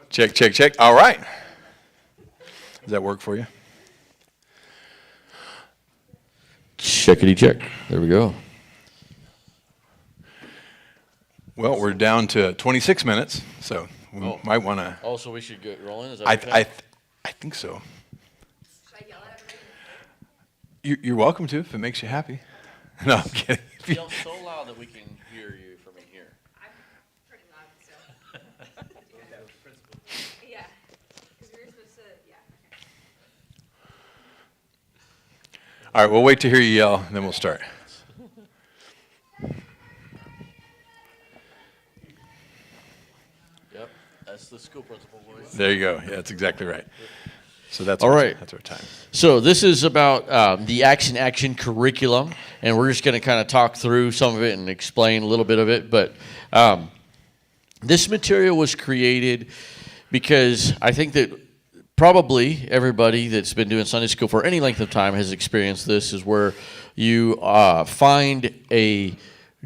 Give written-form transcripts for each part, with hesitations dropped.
Check, check, check. All right. Does that work for you? Checkity check. There we go. Well, we're down to 26 minutes, so we might want to. Oh, so we should get rolling? Is that okay? I think so. Should I yell at everybody? You're welcome to if it makes you happy. No, I'm kidding. Yell so loud that we can hear you from in here. I'm pretty loud, so. Yeah, because we were supposed to, yeah, okay. All right, we'll wait to hear you yell, and then we'll start. Yep, that's the school principal voice. There you go. Yeah, that's exactly right. So that's All right. That's our time. So this is about the Action curriculum, and we're just going to kind of talk through some of it and explain a little bit of it. But this material was created because I think that probably everybody that's been doing Sunday school for any length of time has experienced this, is where you find a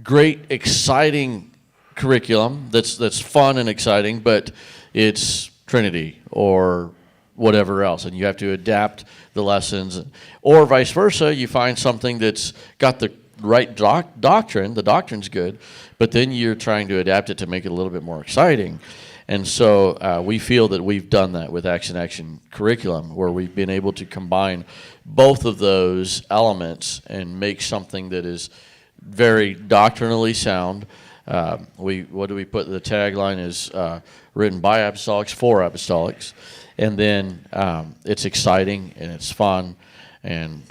great, exciting curriculum that's fun and exciting, but it's Trinity or whatever else, and you have to adapt the lessons. Or vice versa, you find something that's got the right doctrine, the doctrine's good, but then you're trying to adapt it to make it a little bit more exciting. And so we feel that we've done that with Action curriculum, where we've been able to combine both of those elements and make something that is very doctrinally sound. What do we put? The tagline is written by apostolics for apostolics. And then it's exciting and it's fun, and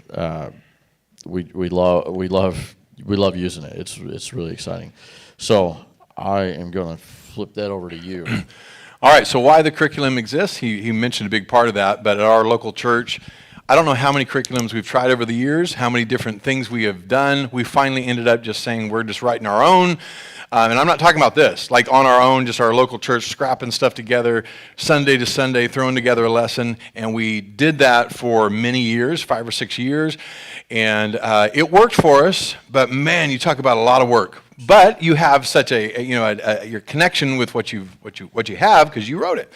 we love using it. It's really exciting. So I am going to flip that over to you. All right, so why the curriculum exists, he mentioned a big part of that, but at our local church, I don't know how many curriculums we've tried over the years, how many different things we have done. We finally ended up just saying we're just writing our own. And I'm not talking about this, like on our own, just our local church scrapping stuff together, Sunday to Sunday, throwing together a lesson. And we did that for many years, 5 or 6 years. And it worked for us, but man, you talk about a lot of work. But you have such your connection with what you have because you wrote it.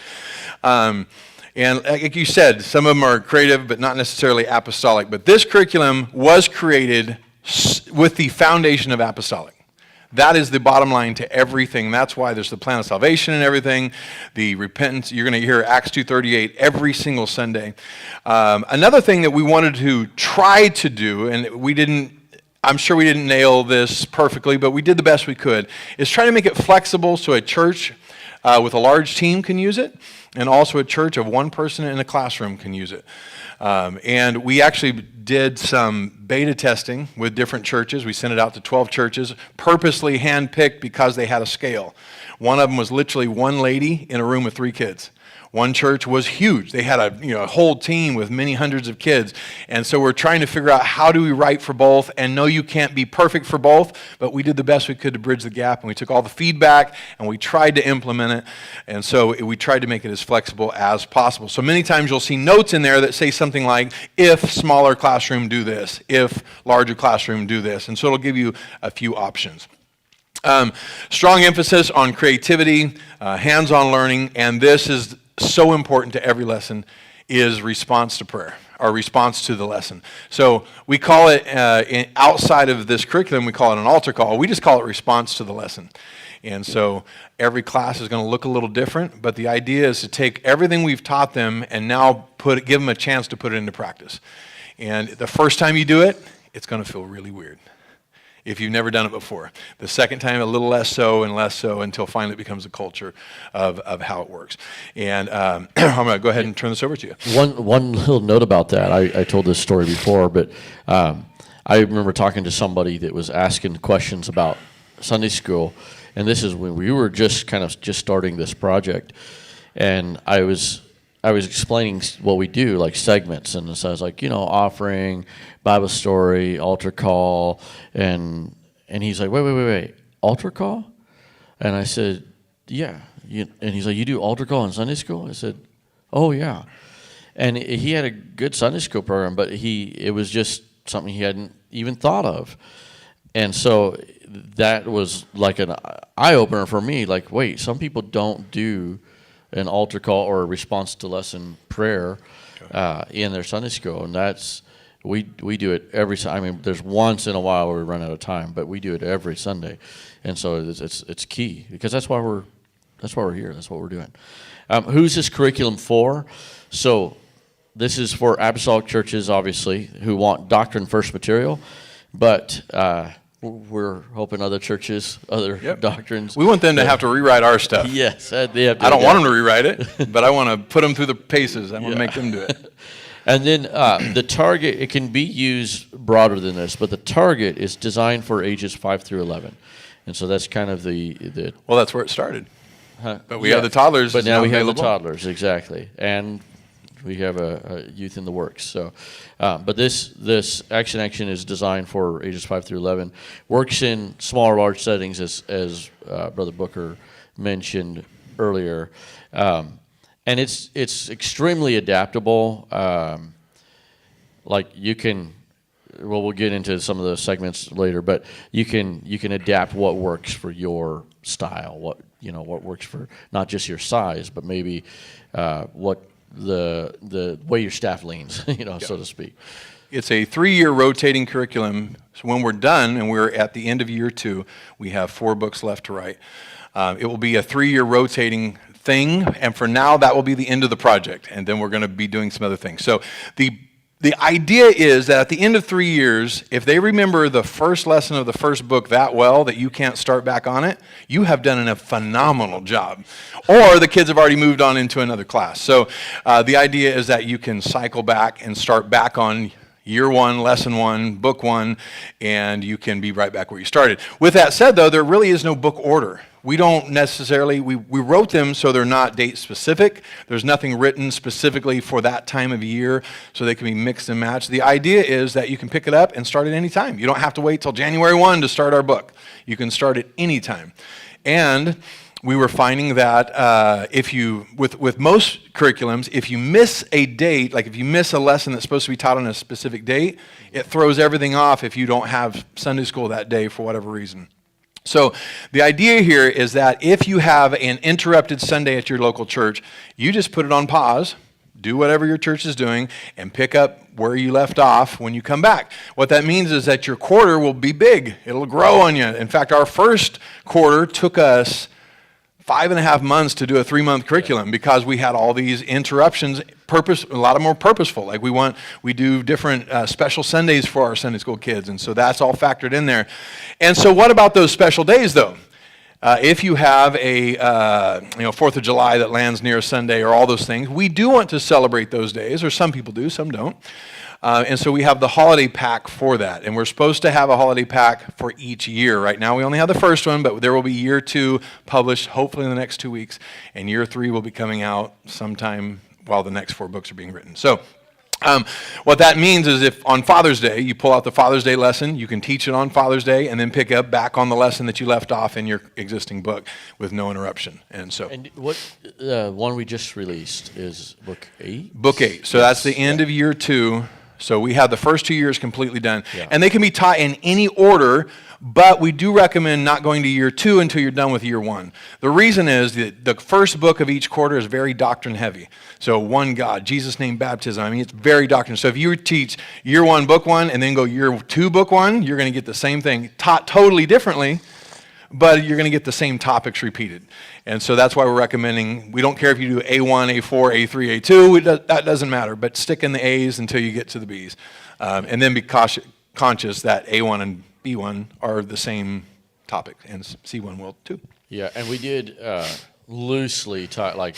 And like you said, some of them are creative, but not necessarily apostolic. But this curriculum was created with the foundation of apostolic. That is the bottom line to everything. That's why there's the plan of salvation and everything, the repentance. You're going to hear Acts 2:38 every single Sunday. Another thing that we wanted to try to do, and I'm sure we didn't nail this perfectly, but we did the best we could, is try to make it flexible so a church with a large team can use it, and also a church of one person in a classroom can use it. And we actually did some beta testing with different churches. We sent it out to 12 churches, purposely handpicked because they had a scale. One of them was literally one lady in a room with 3 kids. One church was huge. They had a whole team with many hundreds of kids. And so we're trying to figure out how do we write for both, and no, you can't be perfect for both, but we did the best we could to bridge the gap, and we took all the feedback and we tried to implement it. And so we tried to make it as flexible as possible. So many times you'll see notes in there that say something like, if smaller classroom do this, if larger classroom do this. And so it'll give you a few options. Strong emphasis on creativity, hands-on learning, and this is so important to every lesson, is response to prayer, or response to the lesson. So we call it, outside of this curriculum, we call it an altar call. We just call it response to the lesson. And so every class is going to look a little different, but the idea is to take everything we've taught them and now give them a chance to put it into practice. And the first time you do it, it's going to feel really weird if you've never done it before. The second time, a little less so and less so, until finally it becomes a culture of how it works. And I'm going to go ahead and turn this over to you. One little note about that. I told this story before, but I remember talking to somebody that was asking questions about Sunday school, and this is when we were just starting this project, and I was explaining what we do, like segments, and so I was like, offering, Bible story, altar call, and he's like, wait, altar call? And I said, yeah. And he's like, you do altar call in Sunday school? I said, oh yeah. And he had a good Sunday school program, but it was just something he hadn't even thought of. And so that was like an eye-opener for me, like, wait, some people don't do an altar call or a response to lesson prayer in their Sunday school, and that's we do it every. I mean, there's once in a while where we run out of time, but we do it every Sunday, and so it's key because that's why we're here. That's what we're doing. Who's this curriculum for? So this is for apostolic churches, obviously, who want doctrine first material, but we're hoping other churches, other doctrines. We want them to have to rewrite our stuff. Yes. They have to I don't want them to rewrite it, but I want to put them through the paces. I want to make them do it. And then the target, it can be used broader than this, but the target is designed for ages 5 through 11. And so that's kind of the Well, that's where it started. But we have the toddlers. But now we have the available. toddlers, exactly. And we have a youth in the works. So, but this Action is designed for ages 5 through 11. Works in small or large settings, as Brother Booker mentioned earlier. And it's extremely adaptable. Like you can, well, we'll get into some of the segments later, but you can adapt what works for your style, what works for not just your size, but maybe what the way your staff leans, so to speak. It's a 3-year rotating curriculum. So when we're done and we're at the end of year 2, we have 4 books left to write. It will be a 3-year rotating thing, and for now that will be the end of the project, and then we're going to be doing some other things. So the idea is that at the end of 3 years, if they remember the first lesson of the first book that well that you can't start back on it, you have done a phenomenal job. Or the kids have already moved on into another class. So the idea is that you can cycle back and start back on year 1, lesson 1, book 1, and you can be right back where you started. With that said, though, there really is no book order. We don't necessarily, we wrote them so they're not date specific. There's nothing written specifically for that time of year, so they can be mixed and matched. The idea is that you can pick it up and start at any time. You don't have to wait till January 1 to start our book. You can start at any time. And we were finding that with most curriculums, if you miss a date, like if you miss a lesson that's supposed to be taught on a specific date, it throws everything off if you don't have Sunday school that day for whatever reason. So the idea here is that if you have an interrupted Sunday at your local church, you just put it on pause, do whatever your church is doing, and pick up where you left off when you come back. What that means is that your quarter will be big. It'll grow on you. In fact, our first quarter took us 5.5 months to do a 3-month curriculum because we had all these interruptions, a lot of more purposeful. Like we do different special Sundays for our Sunday school kids, and so that's all factored in there. And so what about those special days, though? If you have a 4th of July that lands near a Sunday or all those things, we do want to celebrate those days, or some people do, some don't. And so we have the holiday pack for that. And we're supposed to have a holiday pack for each year. Right now we only have the first one, but there will be year 2 published hopefully in the next 2 weeks. And year 3 will be coming out sometime while the next 4 books are being written. So what that means is if on Father's Day you pull out the Father's Day lesson, you can teach it on Father's Day and then pick up back on the lesson that you left off in your existing book with no interruption. And what one we just released is book 8? Book 8. So that's the end of year 2. So we have the first 2 years completely done. Yeah. And they can be taught in any order, but we do recommend not going to year 2 until you're done with year 1. The reason is that the first book of each quarter is very doctrine heavy. So one God, Jesus' name, baptism. I mean, it's very doctrine. So if you teach year 1, book 1, and then go year 2, book 1, you're going to get the same thing taught totally differently, but you're going to get the same topics repeated. And so that's why we're recommending, we don't care if you do A1, A4, A3, A2, that doesn't matter, but stick in the A's until you get to the B's. And then be conscious that A1 and B1 are the same topic, and C1 will too. Yeah, and we did loosely talk, like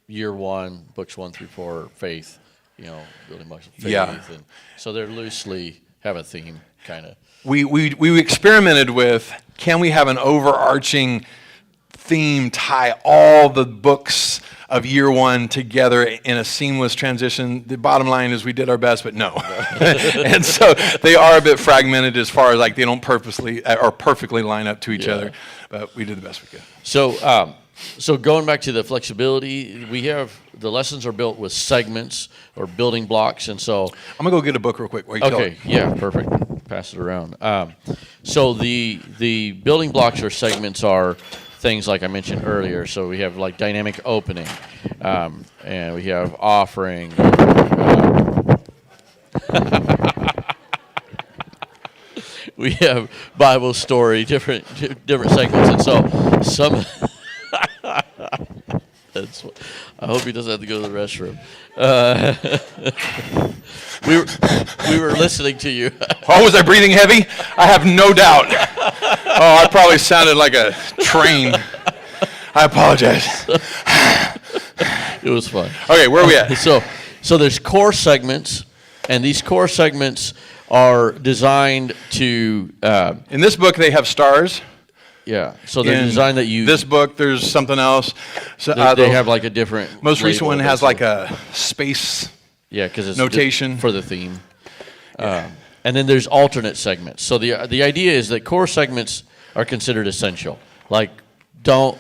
year 1, books 1 through 4, faith, building blocks of faith. Yeah. And so they're loosely have a theme, kind of. We experimented with, can we have an overarching theme, tie all the books of year 1 together in a seamless transition? The bottom line is we did our best, but no. And so they are a bit fragmented as far as like they don't purposely or perfectly line up to each other, but we did the best we could. So going back to the flexibility, we have the lessons are built with segments or building blocks, and so I'm gonna go get a book real quick. While you tell it. Yeah, perfect. Pass it around. So the building blocks or segments are things like I mentioned earlier. So we have like dynamic opening, and we have offering. We have Bible story, different segments, and so some. I hope he doesn't have to go to the restroom. We were listening to you. Oh, was I breathing heavy? I have no doubt. Oh, I probably sounded like a train. I apologize. It was fun. Okay, where are we at? So there's core segments, and these core segments are designed to. In this book, they have stars. Yeah. So they're In designed that you. This book, there's something else. So, they have like a different. most recent label, one has basically. like a space. Yeah, because it's notation. for the theme. And then there's alternate segments. So the idea is that core segments are considered essential. Like, don't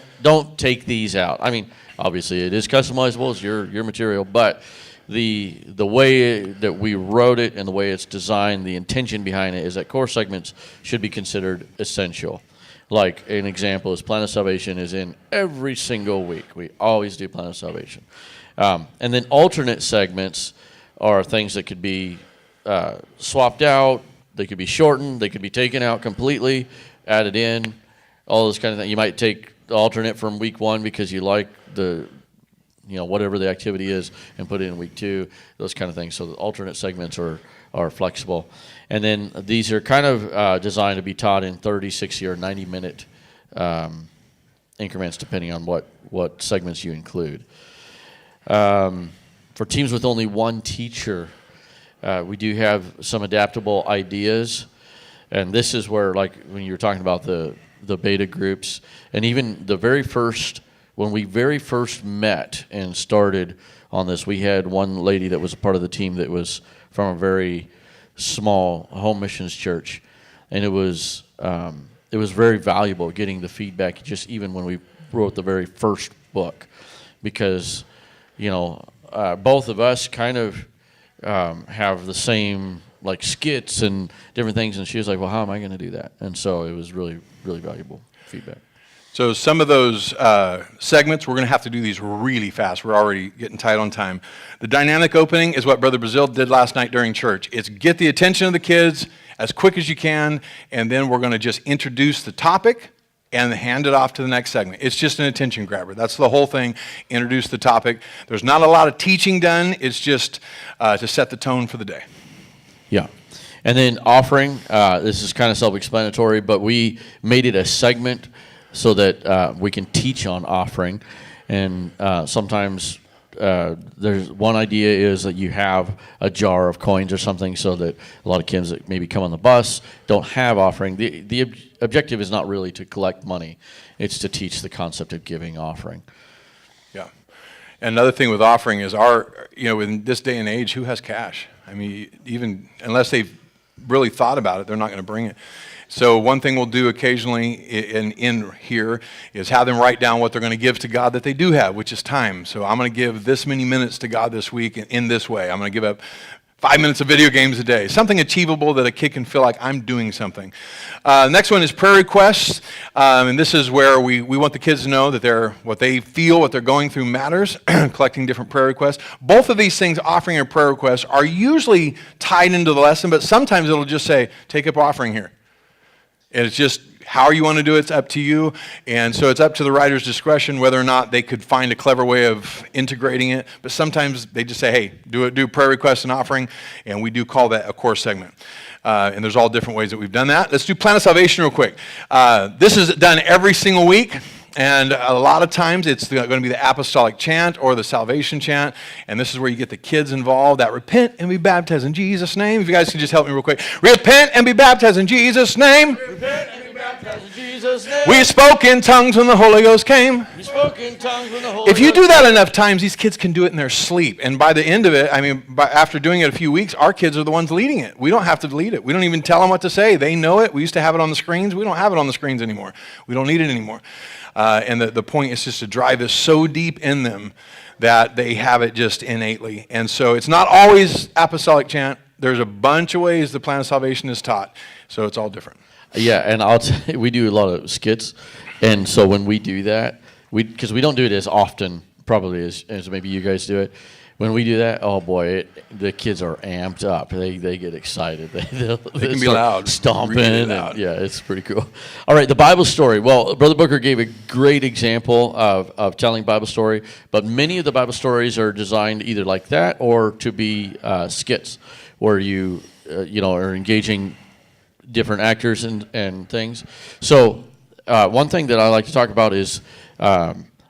take these out. I mean, obviously it is customizable, it's your material, but the way that we wrote it and the way it's designed, the intention behind it is that core segments should be considered essential. Like an example is Plan of Salvation is in every single week. We always do Plan of Salvation. And then alternate segments are things that could be swapped out, they could be shortened, they could be taken out completely, added in, all this kind of thing. You might take the alternate from week 1 because you like whatever the activity is and put it in week 2, those kind of things. So the alternate segments are flexible. And then these are kind of designed to be taught in 30, 60, or 90-minute increments depending on what segments you include. For teams with only one teacher, we do have some adaptable ideas, and this is where, like, when you were talking about the beta groups, and even when we very first met and started on this, we had one lady that was a part of the team that was from a very small home missions church, and it was very valuable getting the feedback, just even when we wrote the very first book, because both of us kind of have the same like skits and different things, and she was like, well, how am I going to do that? And so it was really, really valuable feedback. So some of those segments, we're going to have to do these really fast. We're already getting tight on time. The dynamic opening is what Brother Brazil did last night during church. It's get the attention of the kids as quick as you can, and then we're going to just introduce the topic and hand it off to the next segment. It's just an attention grabber. That's the whole thing. Introduce the topic. There's not a lot of teaching done. It's just to set the tone for the day. Yeah. And then offering, this is kind of self-explanatory, but we made it a segment so that we can teach on offering. And sometimes there's one idea is that you have a jar of coins or something so that a lot of kids that maybe come on the bus don't have offering. The objective is not really to collect money. It's to teach the concept of giving offering. Yeah. And another thing with offering is in this day and age, who has cash? I mean, even unless they've really thought about it, they're not going to bring it. So one thing we'll do occasionally in here is have them write down what they're going to give to God that they do have, which is time. So I'm going to give this many minutes to God this week in this way. I'm going to give up 5 minutes of video games a day. Something achievable that a kid can feel like I'm doing something. Next one is prayer requests. And this is where we want the kids to know that what they feel, what they're going through matters, collecting different prayer requests. Both of these things, offering and prayer requests, are usually tied into the lesson, but sometimes it'll just say, take up offering here. And it's just how you want to do it, it's up to you. And so it's up to the writer's discretion whether or not they could find a clever way of integrating it. But sometimes they just say, hey, do prayer request and offering, and we do call that a core segment. And there's all different ways that we've done that. Let's do Plan of Salvation real quick. This is done every single week. And a lot of times it's going to be the apostolic chant or the salvation chant. And this is where you get the kids involved. That repent and be baptized in Jesus' name. If you guys can just help me real quick. Repent and be baptized in Jesus' name. Repent and be baptized in Jesus' name. We spoke in tongues when the Holy Ghost came. We spoke in tongues when the Holy If you Ghost do that enough times, these kids can do it in their sleep. And by the end of it, after doing it a few weeks, our kids are the ones leading it. We don't have to lead it. We don't even tell them what to say. They know it. We used to have it on the screens. We don't have it on the screens anymore. We don't need it anymore. And the point is just to drive this so deep in them that they have it just innately. And so it's not always apostolic chant. There's a bunch of ways the Plan of Salvation is taught. So it's all different. Yeah, and I'll tell you, we do a lot of skits, And so when we do that, because we don't do it as often, probably as maybe you guys do it. When we do that, oh boy, the kids are amped up. They get excited. They can be loud, stomping. really And, loud. yeah, it's pretty cool. All right, the Bible story. Well, Brother Booker gave a great example of telling Bible story, but many of the Bible stories are designed either like that or to be skits, where you are engaging different actors and things. So one thing that I like to talk about is.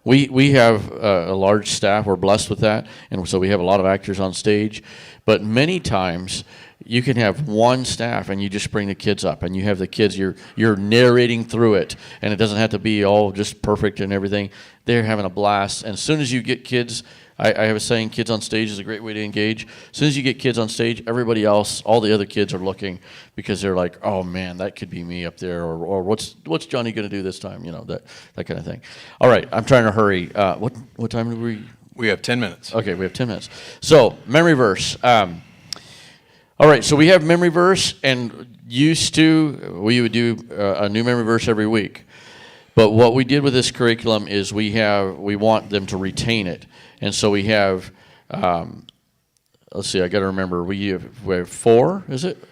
We have a large staff. We're blessed with that, and so we have a lot of actors on stage. But many times, you can have one staff, and you just bring the kids up, and you have the kids. You're narrating through it, and it doesn't have to be all just perfect and everything. They're having a blast. And as soon as you get kids, I have a saying: kids on stage is a great way to engage. As soon as you get kids on stage, everybody else, all the other kids are looking because they're like, "Oh man, that could be me up there," or "What's Johnny going to do this time?" That kind of thing. All right, I'm trying to hurry. What time do we? We have 10 minutes. Okay, we have 10 minutes. So memory verse. All right, so we have memory verse, and we would do a new memory verse every week. But what we did with this curriculum is we want them to retain it. And so we have, let's see, I got to remember, we have 4, is it?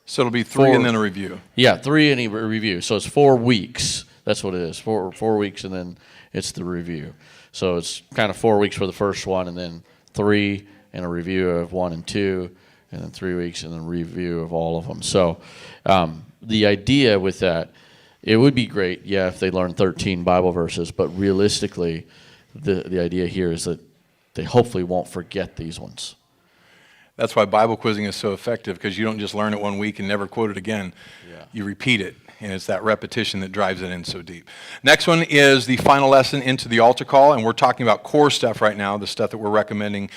So it'll be 3 and then a review. Yeah, 3 and a review. So it's 4 weeks. That's what it is, 4 weeks, and then it's the review. So it's kind of 4 weeks for the first one, and then 3 and a review of 1 and 2, and then 3 weeks and then review of all of them. So the idea with that, it would be great, if they learn 13 Bible verses, but realistically, the idea here is that they hopefully won't forget these ones. That's why Bible quizzing is so effective, because you don't just learn it one week and never quote it again. Yeah. You repeat it, and it's that repetition that drives it in so deep. Next one is the final lesson, Into the Altar Call, and we're talking about core stuff right now, the stuff that we're recommending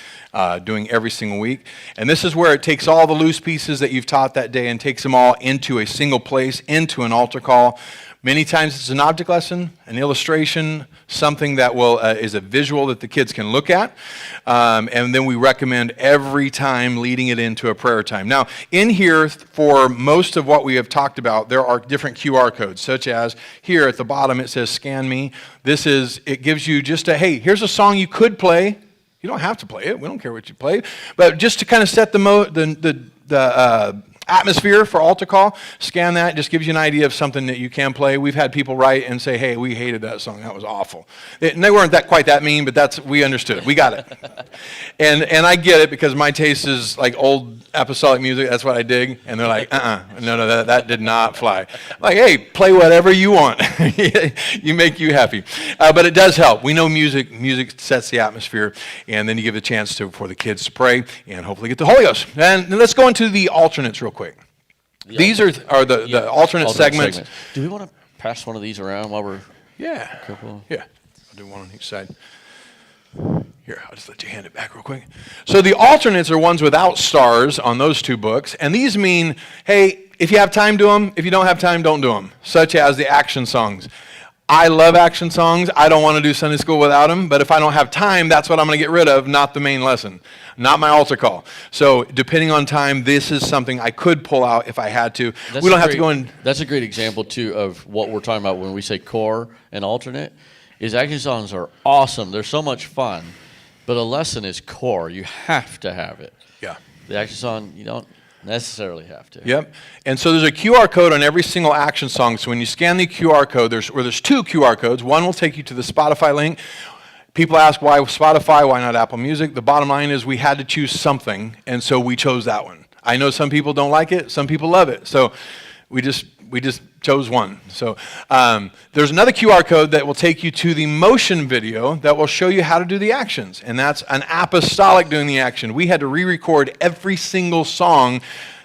doing every single week. And this is where it takes all the loose pieces that you've taught that day and takes them all into a single place, into an altar call. Many times it's an object lesson, an illustration, something that is a visual that the kids can look at. And then we recommend every time leading it into a prayer time. Now, in here, for most of what we have talked about, there are different QR codes, such as here at the bottom it says Scan Me. It gives you just hey, here's a song you could play. You don't have to play it. We don't care what you play. But just to kind of set the atmosphere for altar call, scan that. It just gives you an idea of something that you can play. We've had people write and say, hey, we hated that song. That was awful. And they weren't quite that mean, but we understood it. We got it. And I get it, because my taste is like old apostolic music. That's what I dig. And they're like, no, that did not fly. Like, hey, play whatever you want. You make you happy. But it does help. We know music sets the atmosphere, and then you give a chance for the kids to pray and hopefully get the Holy Ghost. And let's go into the alternates real quick. These are the alternate segments. Do we want to pass one of these around while we're... Yeah. Yeah. I'll do one on each side. Here, I'll just let you hand it back real quick. So the alternates are ones without stars on those 2 books. And these mean, hey, if you have time, do them. If you don't have time, don't do them. Such as the action songs. I love action songs. I don't want to do Sunday school without them. But if I don't have time, that's what I'm going to get rid of, not the main lesson, not my altar call. So depending on time, this is something I could pull out if I had to. We don't have to go in. That's a great example, too, of what we're talking about when we say core and alternate. Is action songs are awesome. They're so much fun. But a lesson is core. You have to have it. Yeah. The action song, you don't necessarily have to. Yep. And so there's a QR code on every single action song. So when you scan the QR code, there's 2 QR codes. One will take you to the Spotify link. People ask, why Spotify, why not Apple Music? The bottom line is we had to choose something, and so we chose that one. I know some people don't like it. Some people love it. So we just chose one. So there's another QR code that will take you to the motion video that will show you how to do the actions. And that's an apostolic doing the action. We had to re-record every single song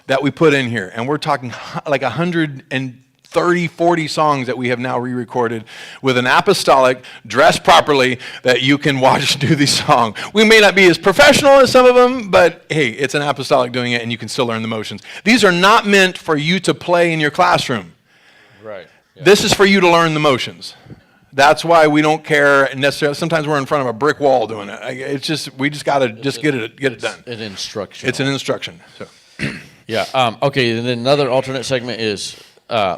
that we put in here. And we're talking like 130, 40 songs that we have now re-recorded with an apostolic dressed properly that you can watch do the song. We may not be as professional as some of them, but hey, it's an apostolic doing it, and you can still learn the motions. These are not meant for you to play in your classroom. Right. Yeah. This is for you to learn the motions. That's why we don't care necessarily. Sometimes we're in front of a brick wall doing it. It's just we just got to get it done. An instruction. It's an instruction. So. Yeah. Okay. And then another alternate segment is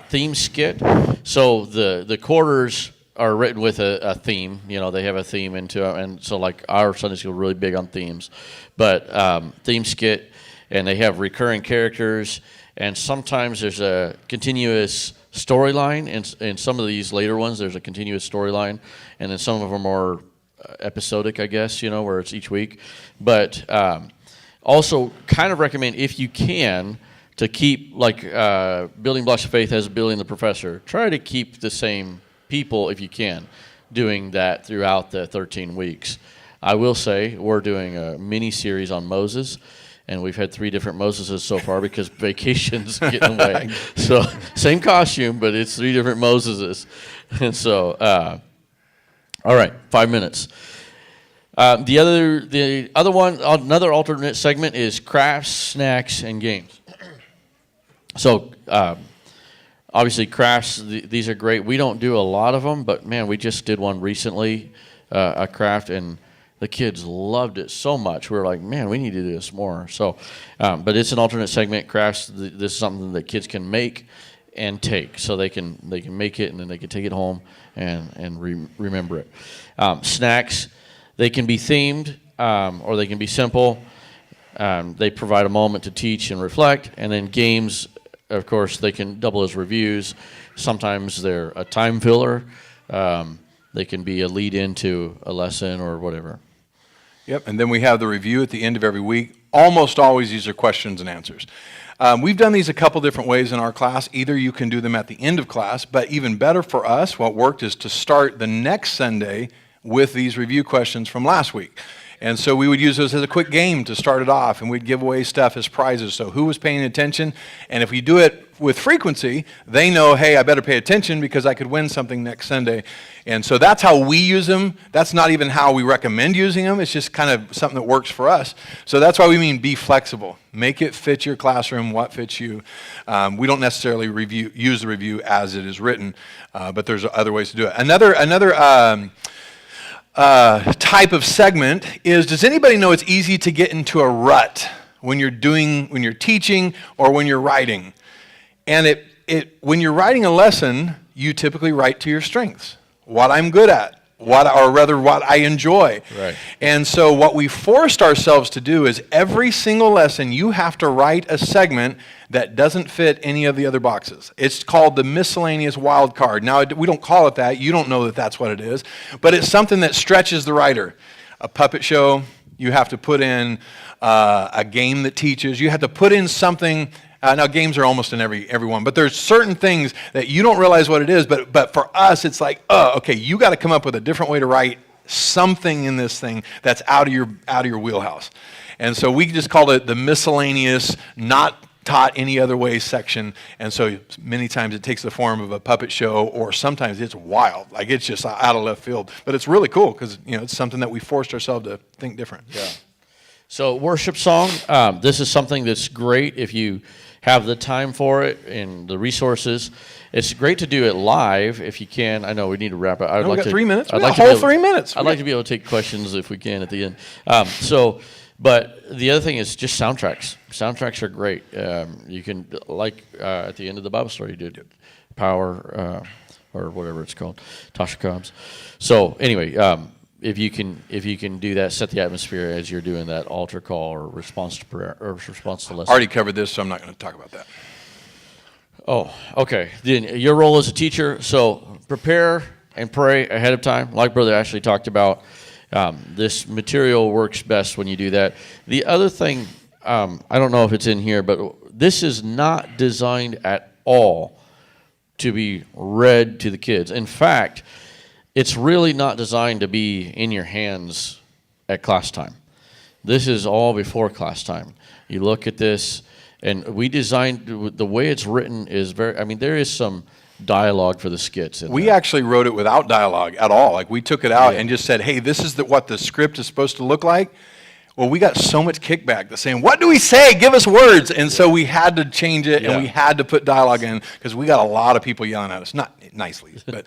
theme skit. So the quarters are written with a theme. You know, they have a theme into it, and so like our Sunday school really big on themes, but theme skit, and they have recurring characters, and sometimes there's a continuous storyline. In some of these later ones, there's a continuous storyline, and then some of them are episodic, I guess. You know, where it's each week, but also kind of recommend if you can. To keep, like, Building Blocks of Faith has Billy and the Professor, try to keep the same people, if you can, doing that throughout the 13 weeks. I will say we're doing a mini-series on Moses, and we've had 3 different Moseses so far because vacations get in the way. So, same costume, but it's 3 different Moseses. And so, all right, 5 minutes. The other one, another alternate segment is crafts, snacks, and games. So, obviously, crafts, these are great. We don't do a lot of them, but, man, we just did one recently, a craft, and the kids loved it so much. We were like, man, we need to do this more. So, but it's an alternate segment. Crafts, this is something that kids can make and take. So they can make it, and then they can take it home and remember it. Snacks, they can be themed, or they can be simple. They provide a moment to teach and reflect. And then games, of course, they can double as reviews. Sometimes they're a time filler. They can be a lead into a lesson or whatever. Yep, and then we have the review at the end of every week. Almost always these are questions and answers. We've done these a couple different ways in our class. Either you can do them at the end of class, but even better for us, what worked is to start the next Sunday with these review questions from last week. And so we would use those as a quick game to start it off, and we'd give away stuff as prizes. So who was paying attention? And if we do it with frequency, they know, hey, I better pay attention because I could win something next Sunday. And so that's how we use them. That's not even how we recommend using them. It's just kind of something that works for us. So that's why we mean be flexible. Make it fit your classroom, what fits you. We don't necessarily use the review as it is written, but there's other ways to do it. Another type of segment is, does anybody know it's easy to get into a rut when you're teaching or when you're writing? And when you're writing a lesson, you typically write to your strengths, what I'm good at, what I enjoy. Right. And so what we forced ourselves to do is every single lesson you have to write a segment that doesn't fit any of the other boxes. It's called the miscellaneous wild card. Now, we don't call it that. You don't know that that's what it is. But it's something that stretches the writer. A puppet show, you have to put in a game that teaches. You have to put in something. Now, games are almost in every one. But there's certain things that you don't realize what it is. But for us, it's like, okay, you got to come up with a different way to write something in this thing that's out of your wheelhouse. And so we just called it the miscellaneous, not taught any other way section. And so many times it takes the form of a puppet show, or sometimes it's wild, like it's just out of left field. But it's really cool because it's something that we forced ourselves to think different. Yeah. So worship song, this is something that's great if you have the time for it and the resources. It's great to do it live if you can. I know we need to wrap up. We got 3 minutes. We got a whole 3 minutes. I'd like to be able to take questions if we can at the end. But the other thing is just soundtracks. Soundtracks are great. You can, at the end of the Bible story, you did Power, or whatever it's called, Tasha Cobbs. So anyway, if you can do that, set the atmosphere as you're doing that altar call or response to prayer or response to lesson. Already covered this, so I'm not going to talk about that. Oh, okay. Then your role as a teacher, so prepare and pray ahead of time, like Brother Ashley talked about. This material works best when you do that. The other thing, I don't know if it's in here, but this is not designed at all to be read to the kids. In fact, it's really not designed to be in your hands at class time. This is all before class time. You look at this, and we designed, the way it's written is there is some dialogue for the skits. We actually wrote it without dialogue at all. Like, we took it out and just said, hey, this is what the script is supposed to look like. Well, we got so much kickback to saying, what do we say? Give us words. And so we had to change it, and we had to put dialogue in because we got a lot of people yelling at us. Not nicely, but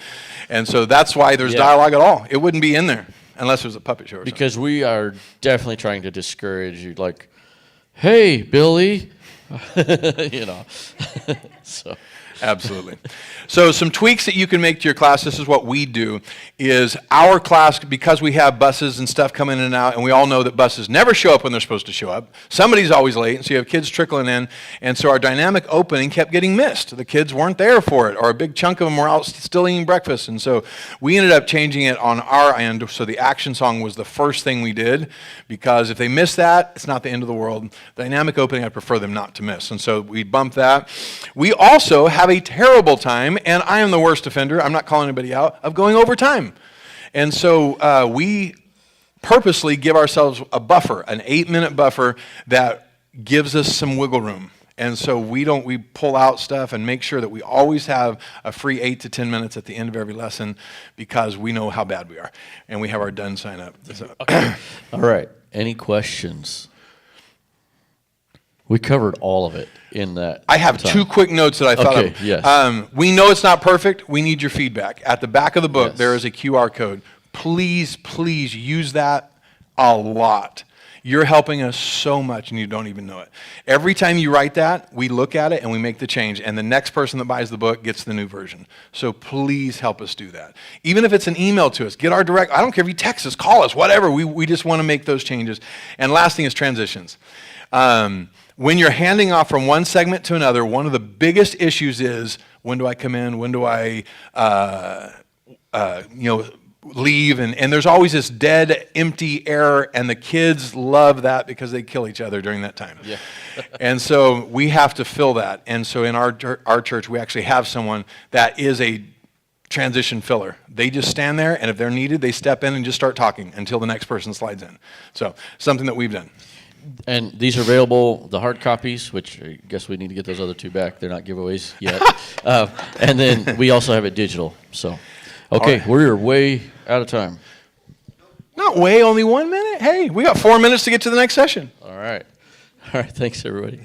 and so that's why there's dialogue at all. It wouldn't be in there unless it was a puppet show or something. Because we are definitely trying to discourage you, like, hey, Billy, So Absolutely. So some tweaks that you can make to your class, this is what we do, is our class, because we have buses and stuff coming in and out, and we all know that buses never show up when they're supposed to show up. Somebody's always late, and so you have kids trickling in, and so our dynamic opening kept getting missed. The kids weren't there for it, or a big chunk of them were out still eating breakfast, and so we ended up changing it on our end, so the action song was the first thing we did, because if they miss that, it's not the end of the world. Dynamic opening, I prefer them not to miss, and so we bumped that. We also have a terrible time, and I am the worst offender, I'm not calling anybody out, of going over time. And so we purposely give ourselves a buffer, an 8-minute buffer that gives us some wiggle room. And so we pull out stuff and make sure that we always have a free 8 to 10 minutes at the end of every lesson, because we know how bad we are. And we have our done sign up. So. Okay. All right. Any questions? We covered all of it in that. I have time. 2 quick notes that I thought of. Yes. We know it's not perfect. We need your feedback. At the back of the book, Yes. there is a QR code. Please, please use that a lot. You're helping us so much, and you don't even know it. Every time you write that, we look at it, and we make the change, and the next person that buys the book gets the new version. So please help us do that. Even if it's an email to us, get our direct, I don't care if you text us, call us, whatever. We just want to make those changes. And last thing is transitions. When you're handing off from one segment to another, one of the biggest issues is, when do I come in? When do I, leave? And there's always this dead, empty air, and the kids love that because they kill each other during that time. Yeah. And so we have to fill that. And so in our church, we actually have someone that is a transition filler. They just stand there, and if they're needed, they step in and just start talking until the next person slides in. So something that we've done. And these are available, the hard copies, which I guess we need to get those other 2 back. They're not giveaways yet. And then we also have it digital. So, okay, right. We're way out of time. Not way, only 1 minute. Hey, we got 4 minutes to get to the next session. All right. All right, thanks, everybody.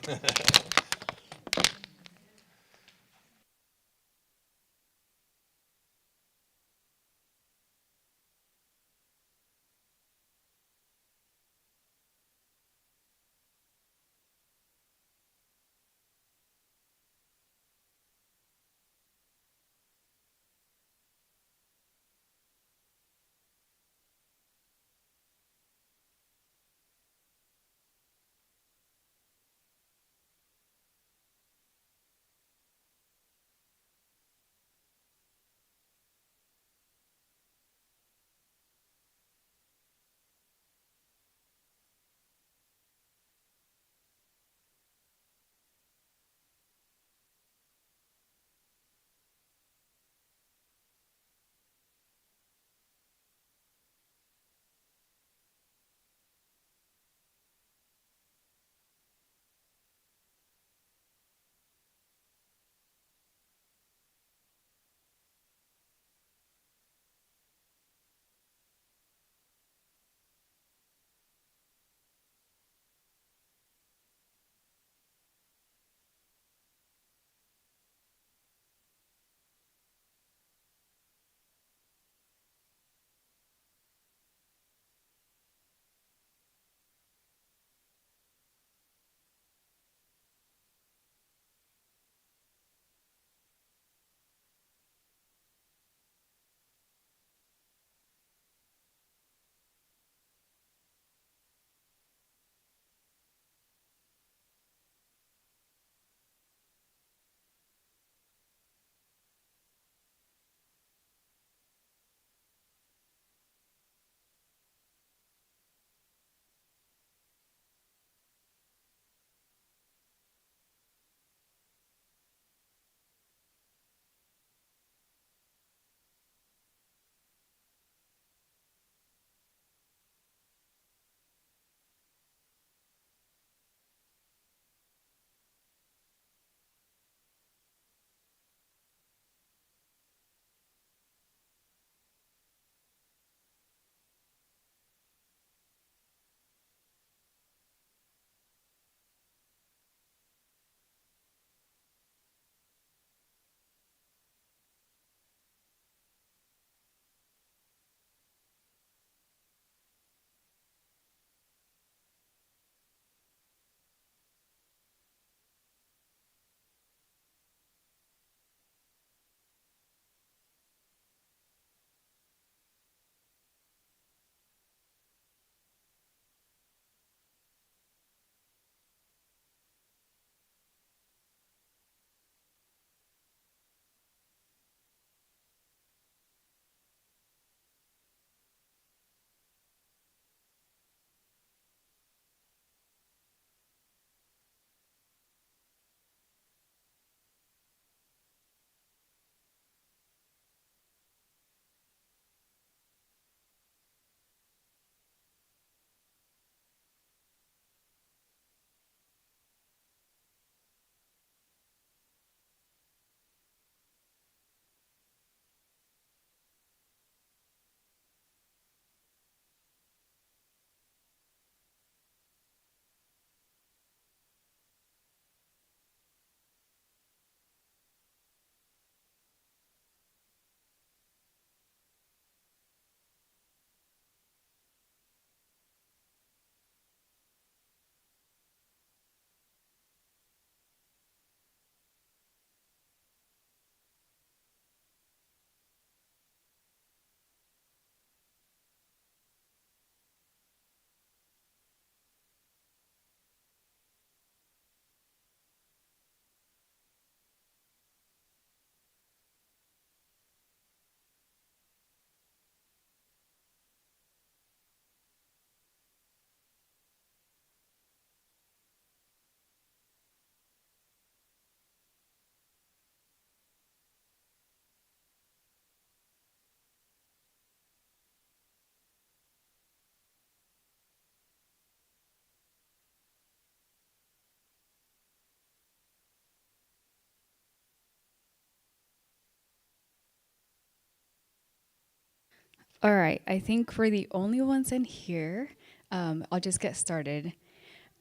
All right, I think we're the only ones in here. I'll just get started.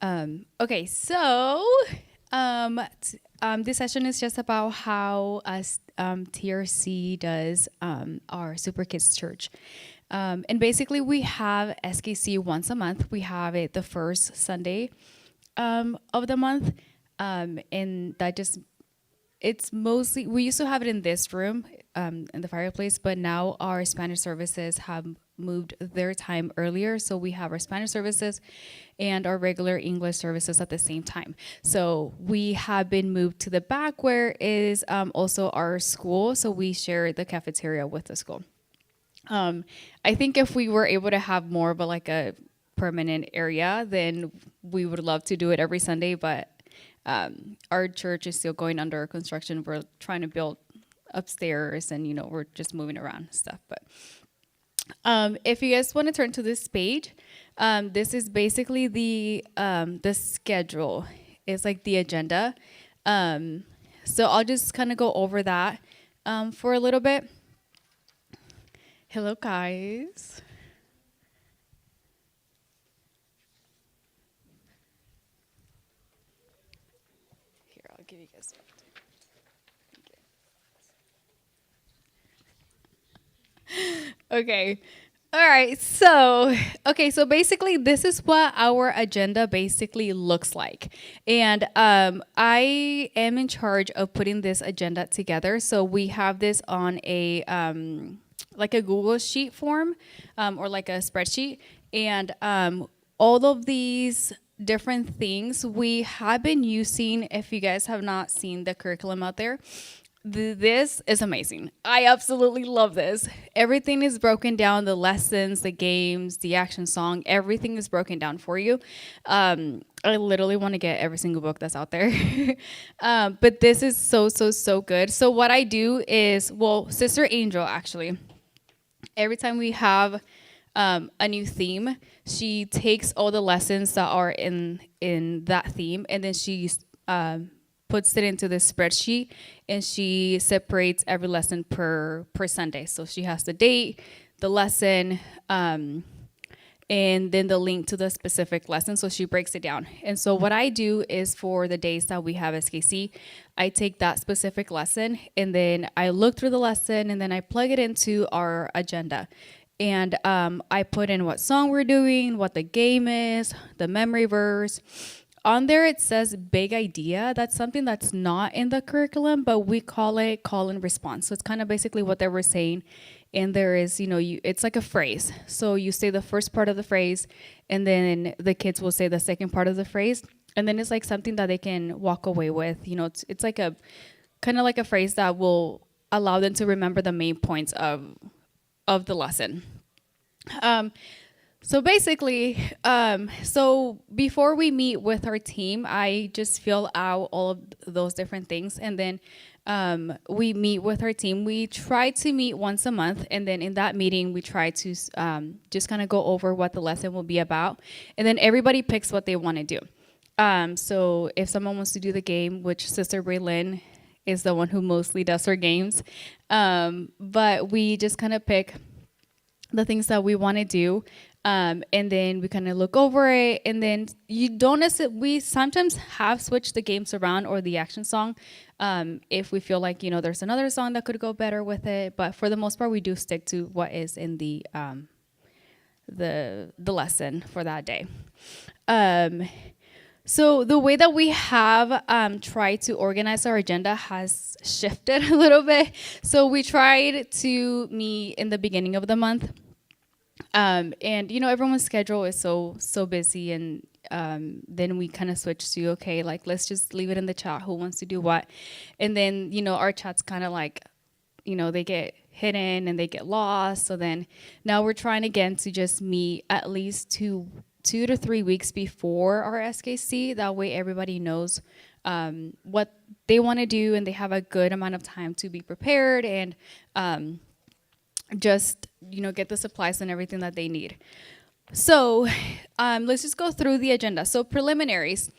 Okay, so this session is just about how us TRC does our Super Kids Church. And basically, we have SKC once a month. We have it the first Sunday of the month. And that just it's mostly, we used to have it in this room, in the fireplace, but now our Spanish services have moved their time earlier. So we have our Spanish services and our regular English services at the same time. So we have been moved to the back where is also our school. So we share the cafeteria with the school. I think if we were able to have more of a permanent area, then we would love to do it every Sunday, but our church is still going under construction. We're trying to build upstairs, and we're just moving around and stuff. But if you guys want to turn to this page, this is basically the schedule. It's like the agenda. So I'll just kind of go over that for a little bit. Hello, guys. I'll give you guys one. Okay. All right. So basically this is what our agenda basically looks like. And I am in charge of putting this agenda together. So we have this on a like a Google sheet form or like a spreadsheet. And all of these different things we have been using. If you guys have not seen the curriculum out there, this is amazing. I absolutely love this. Everything is broken down, the lessons, the games, the action song, everything is broken down for you. I literally want to get every single book that's out there. But this is so good. So what I do is, Sister Angel, actually, every time we have a new theme, she takes all the lessons that are in that theme, and then she puts it into this spreadsheet, and she separates every lesson per Sunday. So she has the date, the lesson, and then the link to the specific lesson. So she breaks it down. And so what I do is, for the days that we have SKC, I take that specific lesson, and then I look through the lesson, and then I plug it into our agenda. And I put in what song we're doing, what the game is, the memory verse. On there it says big idea. That's something that's not in the curriculum, but we call it call and response. So it's kind of basically what they were saying. And there is, it's like a phrase. So you say the first part of the phrase, and then the kids will say the second part of the phrase. And then it's like something that they can walk away with. It's like a kind of like a phrase that will allow them to remember the main points of the lesson. So basically, so before we meet with our team, I just fill out all of those different things, and then we meet with our team. We try to meet once a month, and then in that meeting, we try to just kind of go over what the lesson will be about, and then everybody picks what they want to do. So if someone wants to do the game, which Sister Braylyn is the one who mostly does her games, but we just kind of pick the things that we want to do, and then we kind of look over it, and then we sometimes have switched the games around or the action song if we feel like there's another song that could go better with it, but for the most part we do stick to what is in the lesson for that day. So the way that we have tried to organize our agenda has shifted a little bit. So we tried to meet in the beginning of the month. And everyone's schedule is so busy, and then we kind of switched to, okay, like let's just leave it in the chat, who wants to do what. And then our chat's kind of like they get hidden and they get lost. So then now we're trying again to just meet at least 2 to 3 weeks before our SKC. That way everybody knows what they want to do, and they have a good amount of time to be prepared and just get the supplies and everything that they need. So let's just go through the agenda. So preliminaries.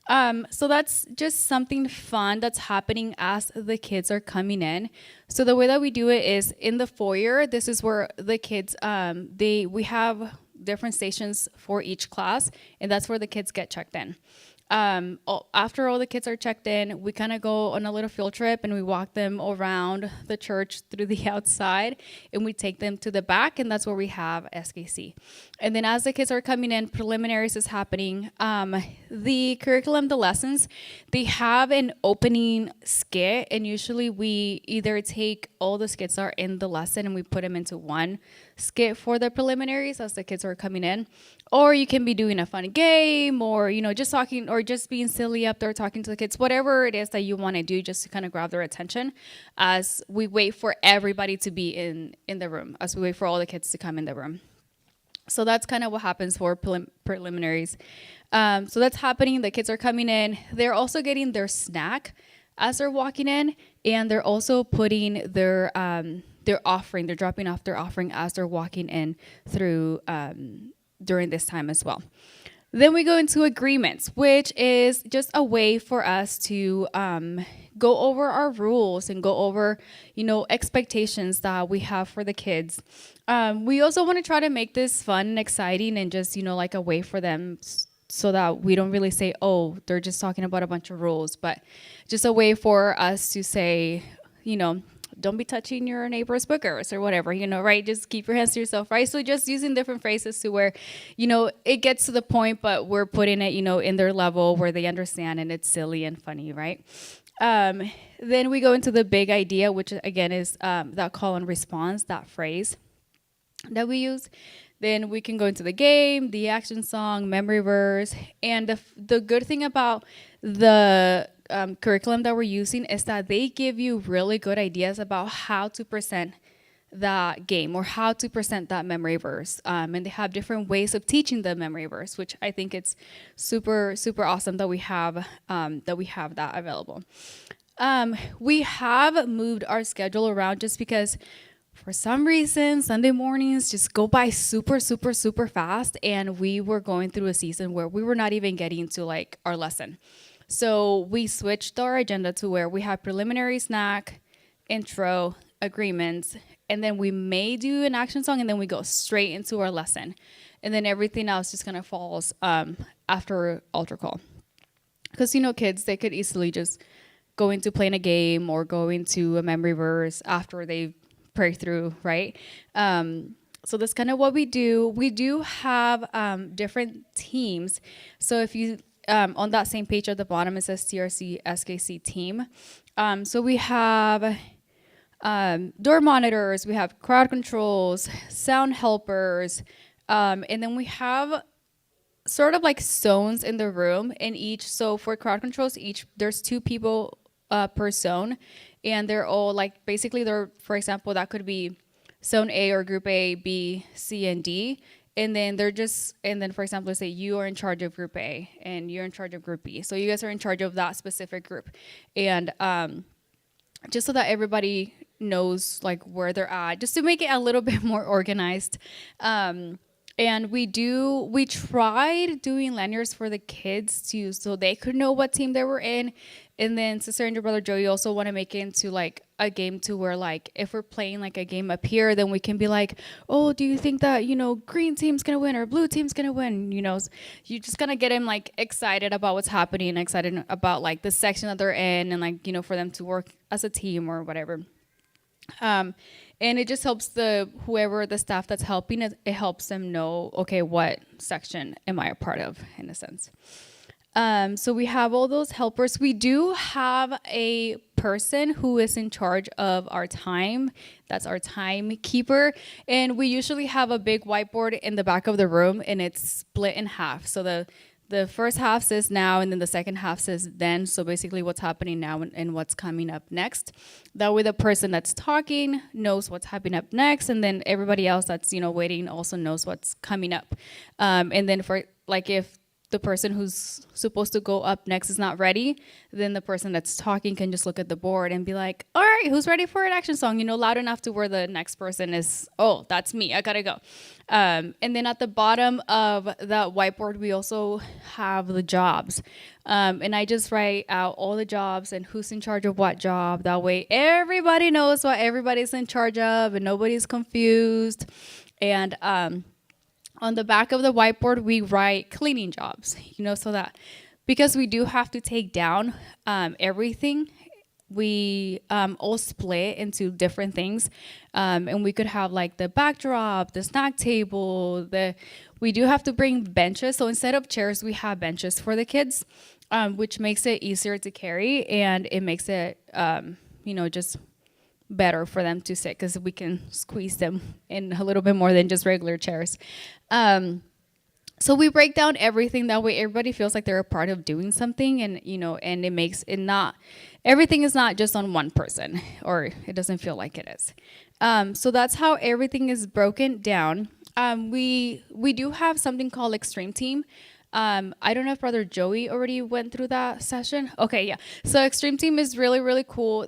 So that's just something fun that's happening as the kids are coming in. So the way that we do it is in the foyer. This is where the kids we have different stations for each class, and that's where the kids get checked in. After all the kids are checked in, we kind of go on a little field trip and we walk them around the church through the outside, and we take them to the back, and that's where we have SKC. And then as the kids are coming in, preliminaries is happening. The curriculum, the lessons, they have an opening skit, and usually we either take all the skits that are in the lesson and we put them into one skit for the preliminaries as the kids are coming in, or you can be doing a fun game, or just talking, or just being silly up there talking to the kids, whatever it is that you want to do, just to kind of grab their attention as we wait for everybody to be in the room, as we wait for all the kids to come in the room. So that's kind of what happens for preliminaries. So that's happening. The kids are coming in. They're also getting their snack as they're walking in, and they're also putting their offering. They're dropping off their offering as they're walking in through during this time as well. Then we go into agreements, which is just a way for us to go over our rules and go over, expectations that we have for the kids. We also want to try to make this fun and exciting, and just, like a way for them so that we don't really say, oh, they're just talking about a bunch of rules, but just a way for us to say, don't be touching your neighbor's boogers or whatever, right? Just keep your hands to yourself, right? So just using different phrases to where, it gets to the point, but we're putting it, in their level where they understand and it's silly and funny, right? Then we go into the big idea, which again is that call and response, that phrase that we use. Then we can go into the game, the action song, memory verse. And the good thing about the curriculum that we're using is that they give you really good ideas about how to present that game or how to present that memory verse. And they have different ways of teaching the memory verse, which I think it's super, super awesome that we have that available. We have moved our schedule around just because for some reason, Sunday mornings just go by super, super, super fast. And we were going through a season where we were not even getting to like our lesson. So we switched our agenda to where we have preliminary snack, intro, agreements, and then we may do an action song, and then we go straight into our lesson. And then everything else just kind of falls after altar call. Because, kids, they could easily just go into playing a game or go into a memory verse after they pray through, right? So that's kind of what we do. We do have different teams. So if you, on that same page at the bottom, it says TRC SKC team. So we have door monitors, we have crowd controls, sound helpers, and then we have sort of like zones in the room in each. So for crowd controls, there's 2 people per zone, and they're all like, basically they're, for example, that could be zone A or group A, B, C, and D. And then for example, let's say you are in charge of group A and you're in charge of group B. So you guys are in charge of that specific group. And just so that everybody knows like where they're at, just to make it a little bit more organized. And we tried doing lanyards for the kids so they could know what team they were in. And then Sister and your brother Joey also want to make it into like a game to where like if we're playing like a game up here, then we can be like, oh, do you think that green team's gonna win or blue team's gonna win? You just gonna get them like excited about what's happening, excited about like the section that they're in, and like for them to work as a team or whatever. And it just helps the staff that's helping it helps them know, okay, what section am I a part of in a sense. So we have all those helpers. We do have a person who is in charge of our time. That's our timekeeper. And we usually have a big whiteboard in the back of the room, and it's split in half. So the first half says now, and then the second half says then. So basically what's happening now and what's coming up next. That way the person that's talking knows what's happening up next, and then everybody else that's, waiting also knows what's coming up. And then for like if the person who's supposed to go up next is not ready, then the person that's talking can just look at the board and be like, all right, who's ready for an action song? Loud enough to where the next person is, oh, that's me, I gotta go. And then at the bottom of that whiteboard, we also have the jobs. And I just write out all the jobs and who's in charge of what job. That way everybody knows what everybody's in charge of and nobody's confused. And on the back of the whiteboard, we write cleaning jobs, so that because we do have to take down everything, we all split into different things. And we could have like the backdrop, the snack table, we do have to bring benches. So instead of chairs, we have benches for the kids, which makes it easier to carry. And it makes it, just better for them to sit because we can squeeze them in a little bit more than just regular chairs. So we break down everything that way everybody feels like they're a part of doing something, and and it makes it not, everything is not just on one person, or it doesn't feel like it is. So that's how everything is broken down. We do have something called Extreme Team. I don't know if Brother Joey already went through that session. Okay, yeah. So Extreme Team is really, really cool.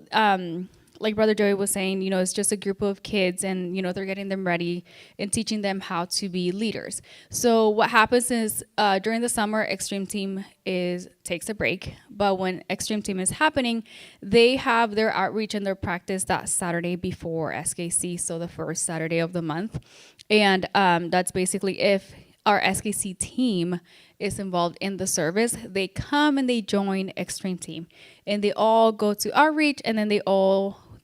Like Brother Joey was saying, it's just a group of kids, and they're getting them ready and teaching them how to be leaders. So what happens is during the summer, Extreme Team takes a break, but when Extreme Team is happening, they have their outreach and their practice that Saturday before SKC, so the first Saturday of the month, and that's basically if our SKC team is involved in the service, they come and they join Extreme Team, and they all go to outreach, and then they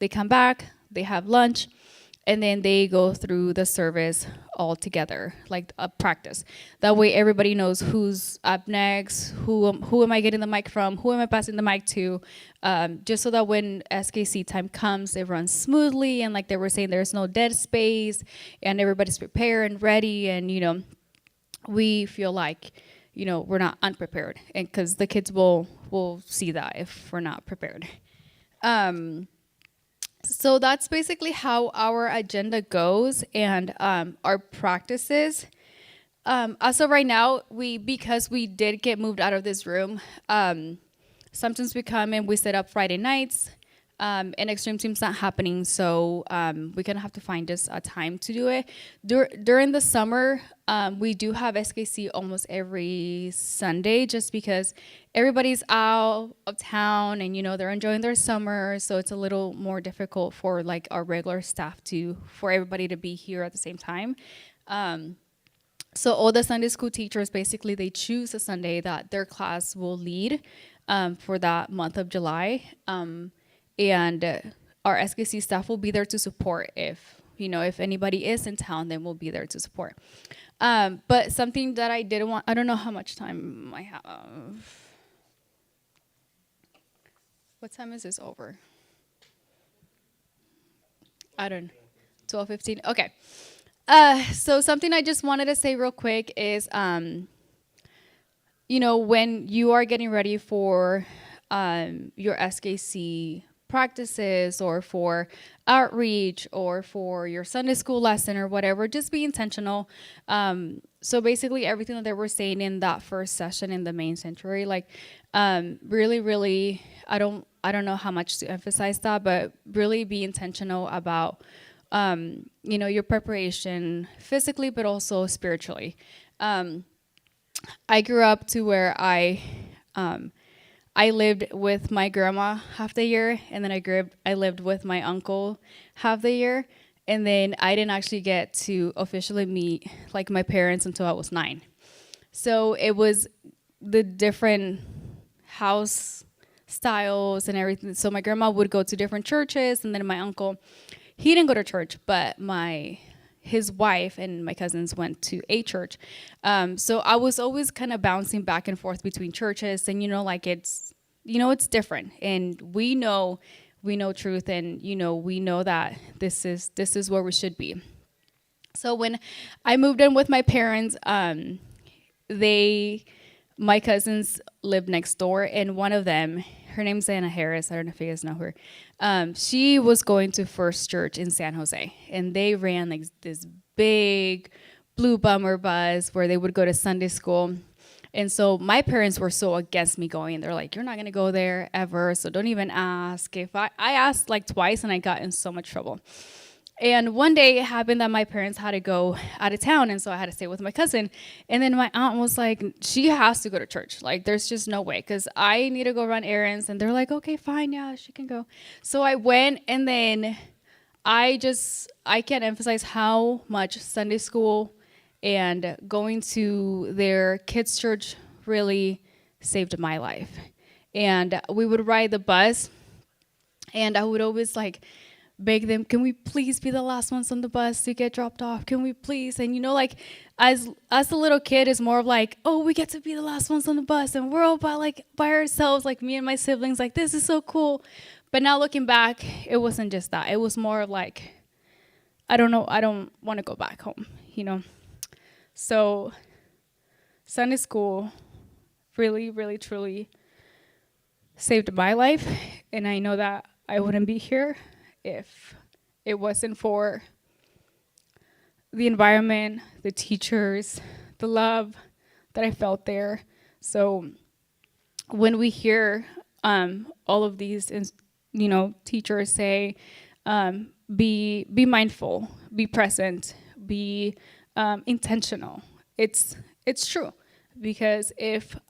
come back, they have lunch, and then they go through the service all together, like a practice. That way everybody knows who's up next, who am I getting the mic from, who am I passing the mic to, just so that when SKC time comes, it runs smoothly, and like they were saying, there's no dead space, and everybody's prepared and ready, and we feel like we're not unprepared, and because the kids will see that if we're not prepared. So that's basically how our agenda goes, and our practices. As of right now, because we did get moved out of this room, sometimes we come and we set up Friday nights, and Extreme Team's not happening, so we're gonna have to find just a time to do it. During the summer, we do have SKC almost every Sunday, just because everybody's out of town and they're enjoying their summer, so it's a little more difficult for like our regular staff for everybody to be here at the same time. So all the Sunday school teachers, basically they choose a Sunday that their class will lead for that month of July. And our SKC staff will be there to support if anybody is in town, then we'll be there to support. But something that I didn't want, I don't know how much time I have. What time is this over? I don't know. 12:15. Okay. So something I just wanted to say real quick is, when you are getting ready for your SKC practices, or for outreach, or for your Sunday school lesson or whatever, just be intentional. So basically everything that they were saying in that first session in the main sanctuary, like really, really, I don't know how much to emphasize that, but really be intentional about your preparation physically, but also spiritually. I grew up to where I lived with my grandma half the year, and then I lived with my uncle half the year, and then I didn't actually get to officially meet like my parents until I was 9. So it was the different house styles and everything. So my grandma would go to different churches, and then my uncle, he didn't go to church, but his wife and my cousins went to a church. So I was always kind of bouncing back and forth between churches, and it's different, and we know truth, and we know that this is where we should be. So when I moved in with my parents, my cousins lived next door, and one of them, her name's Anna Harris, I don't know if you guys know her, she was going to First Church in San Jose, and they ran like this big blue bummer bus where they would go to Sunday school. And so my parents were so against me going. They're like, you're not going to go there ever. So don't even ask. I asked like twice and I got in so much trouble. And one day it happened that my parents had to go out of town, and so I had to stay with my cousin. And then my aunt was like, she has to go to church. Like, there's just no way, because I need to go run errands. And they're like, okay, fine, yeah, she can go. So I went, and then I can't emphasize how much Sunday school and going to their kids' church really saved my life. And we would ride the bus, and I would always like beg them, can we please be the last ones on the bus to get dropped off? Can we please? And like as a little kid, it's more of like, oh, we get to be the last ones on the bus, and we're all by ourselves, like me and my siblings, like this is so cool. But now looking back, it wasn't just that. It was more like, I don't know, I don't want to go back home. So Sunday school really, really, truly saved my life, and I know that I wouldn't be here if it wasn't for the environment, the teachers, the love that I felt there. So when we hear all of these, teachers say, be mindful, be present, be intentional. It's true, because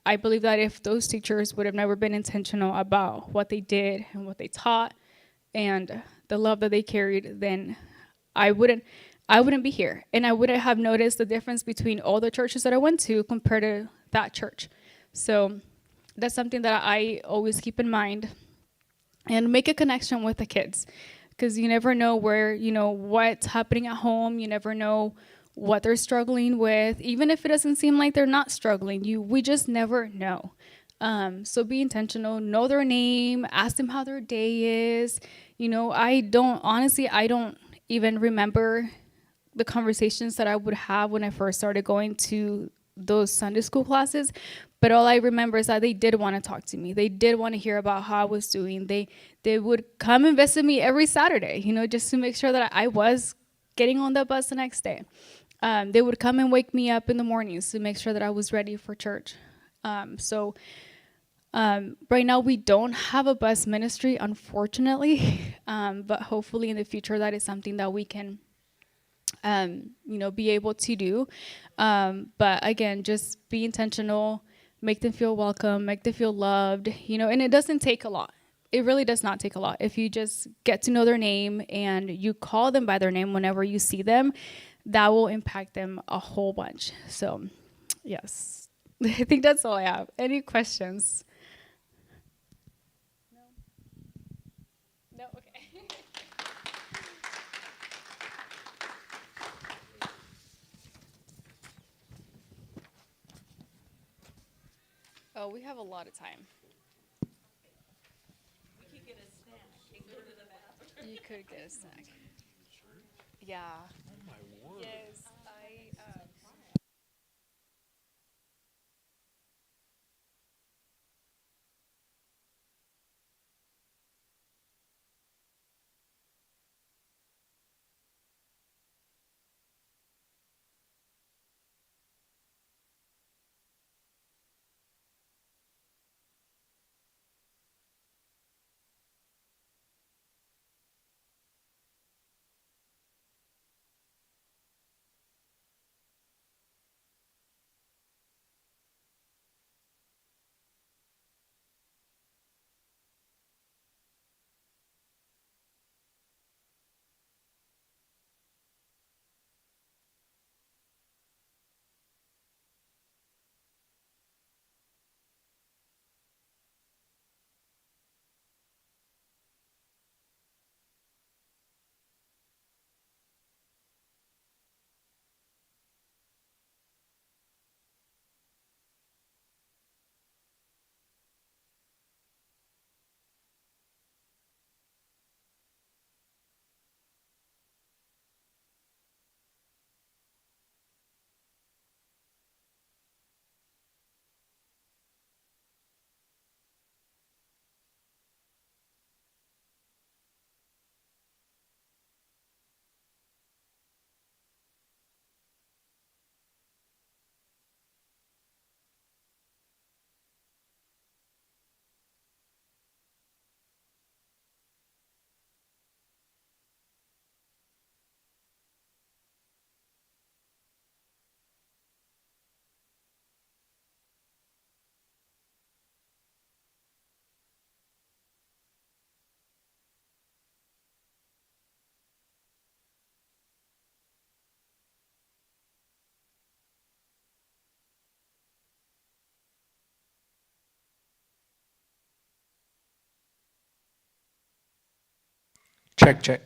I believe that if those teachers would have never been intentional about what they did and what they taught and the love that they carried, then I wouldn't be here, and I wouldn't have noticed the difference between all the churches that I went to compared to that church. So that's something that I always keep in mind, and make a connection with the kids, because you never know what's happening at home. You never know what they're struggling with, even if it doesn't seem like they're not struggling. We just never know. So be intentional, know their name, ask them how their day is. I don't even remember the conversations that I would have when I first started going to those Sunday school classes. But all I remember is that they did want to talk to me. They did want to hear about how I was doing. They would come and visit me every Saturday, just to make sure that I was getting on the bus the next day. They would come and wake me up in the mornings to make sure that I was ready for church. Right now we don't have a bus ministry, unfortunately, but hopefully in the future that is something that we can, be able to do. But again, just be intentional, make them feel welcome, make them feel loved, and it doesn't take a lot. It really does not take a lot. If you just get to know their name and you call them by their name whenever you see them, that will impact them a whole bunch. So, yes, I think that's all I have. Any questions? No, okay. Oh, we have a lot of time. We could get a snack and go to the bathroom. You could get a snack. Yeah. Oh my word. Yes, Check, check.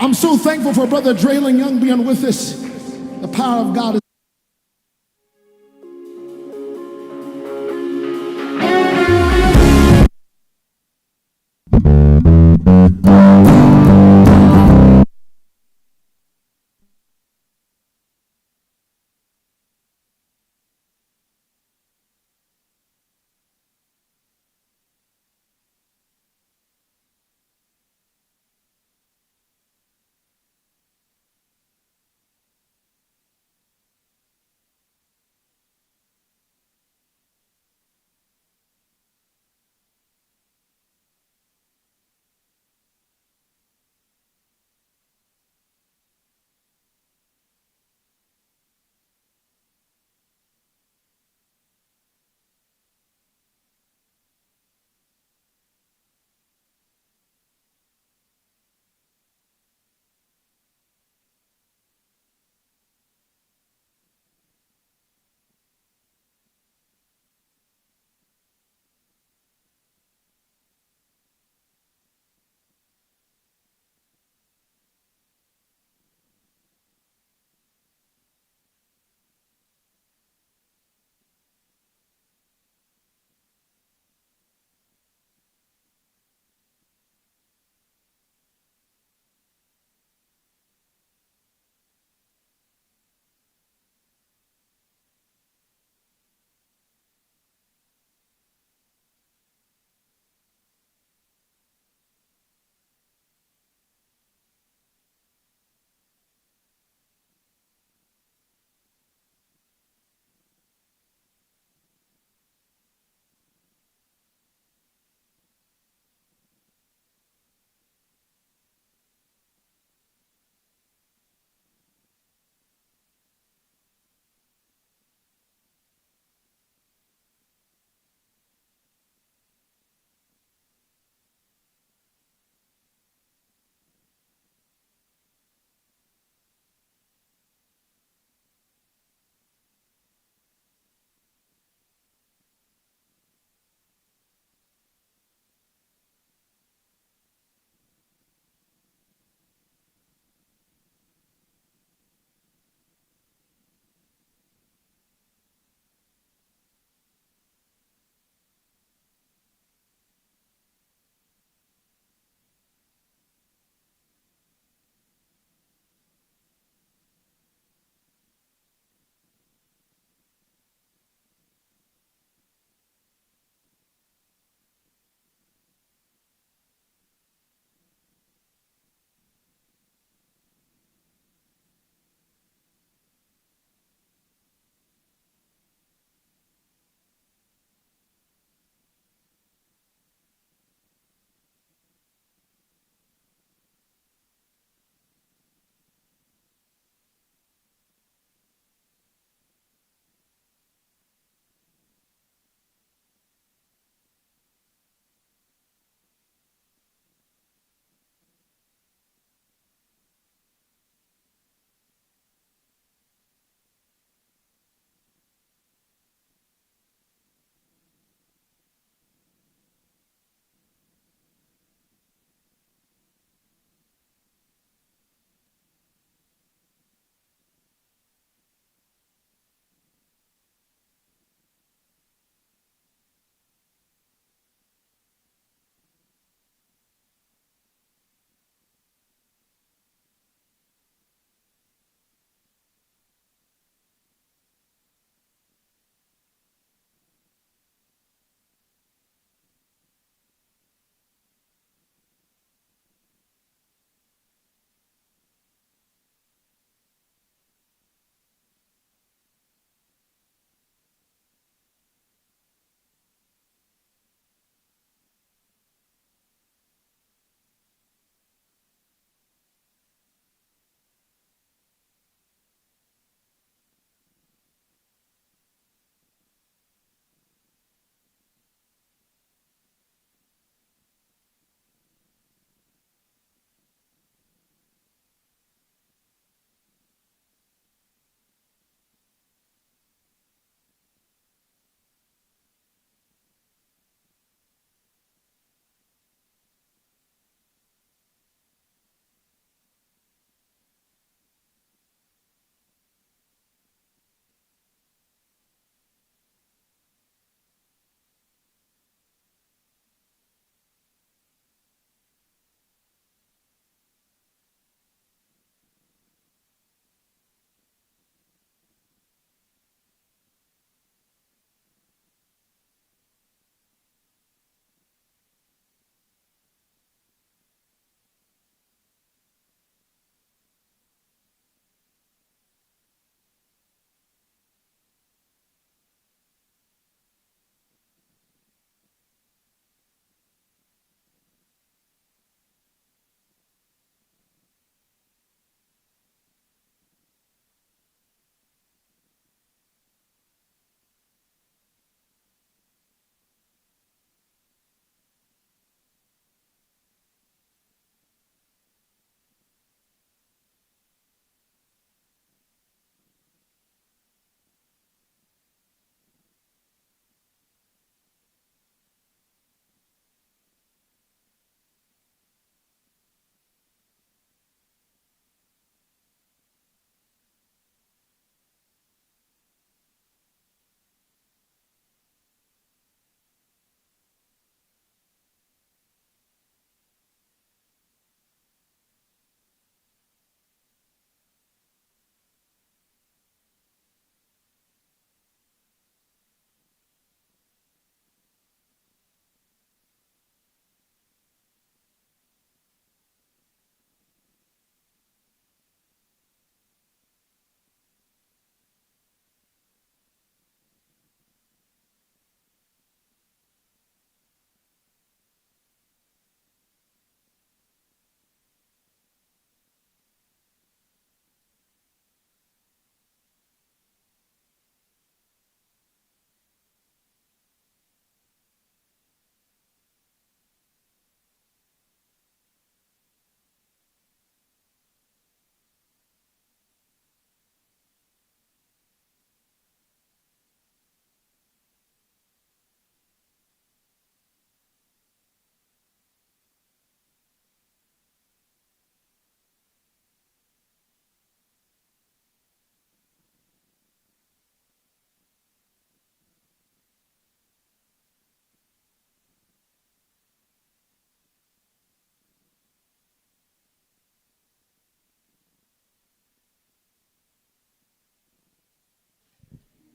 I'm so thankful for Brother Draylon Young being with us. The power of God is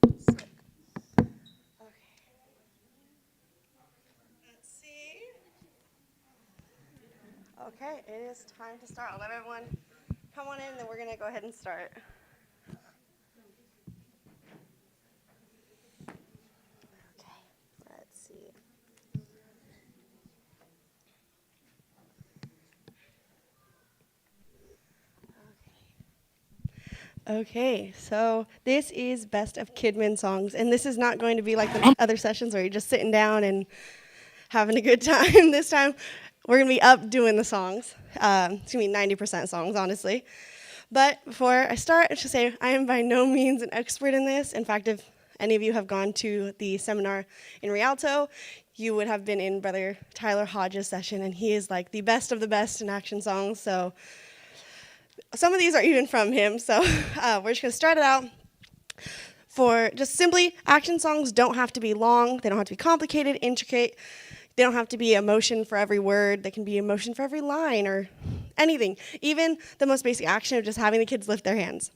Let's see. Okay, it is time to start. I'll let everyone come on in, then we're going to go ahead and start. Okay, let's see. Okay, so this is Best of Kidman songs, and this is not going to be like the other sessions where you're just sitting down and having a good time. This time, we're going to be up doing the songs. It's going to be 90% songs, honestly. But before I start, I should say I am by no means an expert in this. In fact, if any of you have gone to the seminar in Rialto, you would have been in Brother Tyler Hodges' session, and he is like the best of the best in action songs. So some of these are even from him. So we're just going to start it out. For just simply, action songs don't have to be long. They don't have to be complicated, intricate. They don't have to be emotion for every word. They can be emotion for every line or anything. Even the most basic action of just having the kids lift their hands.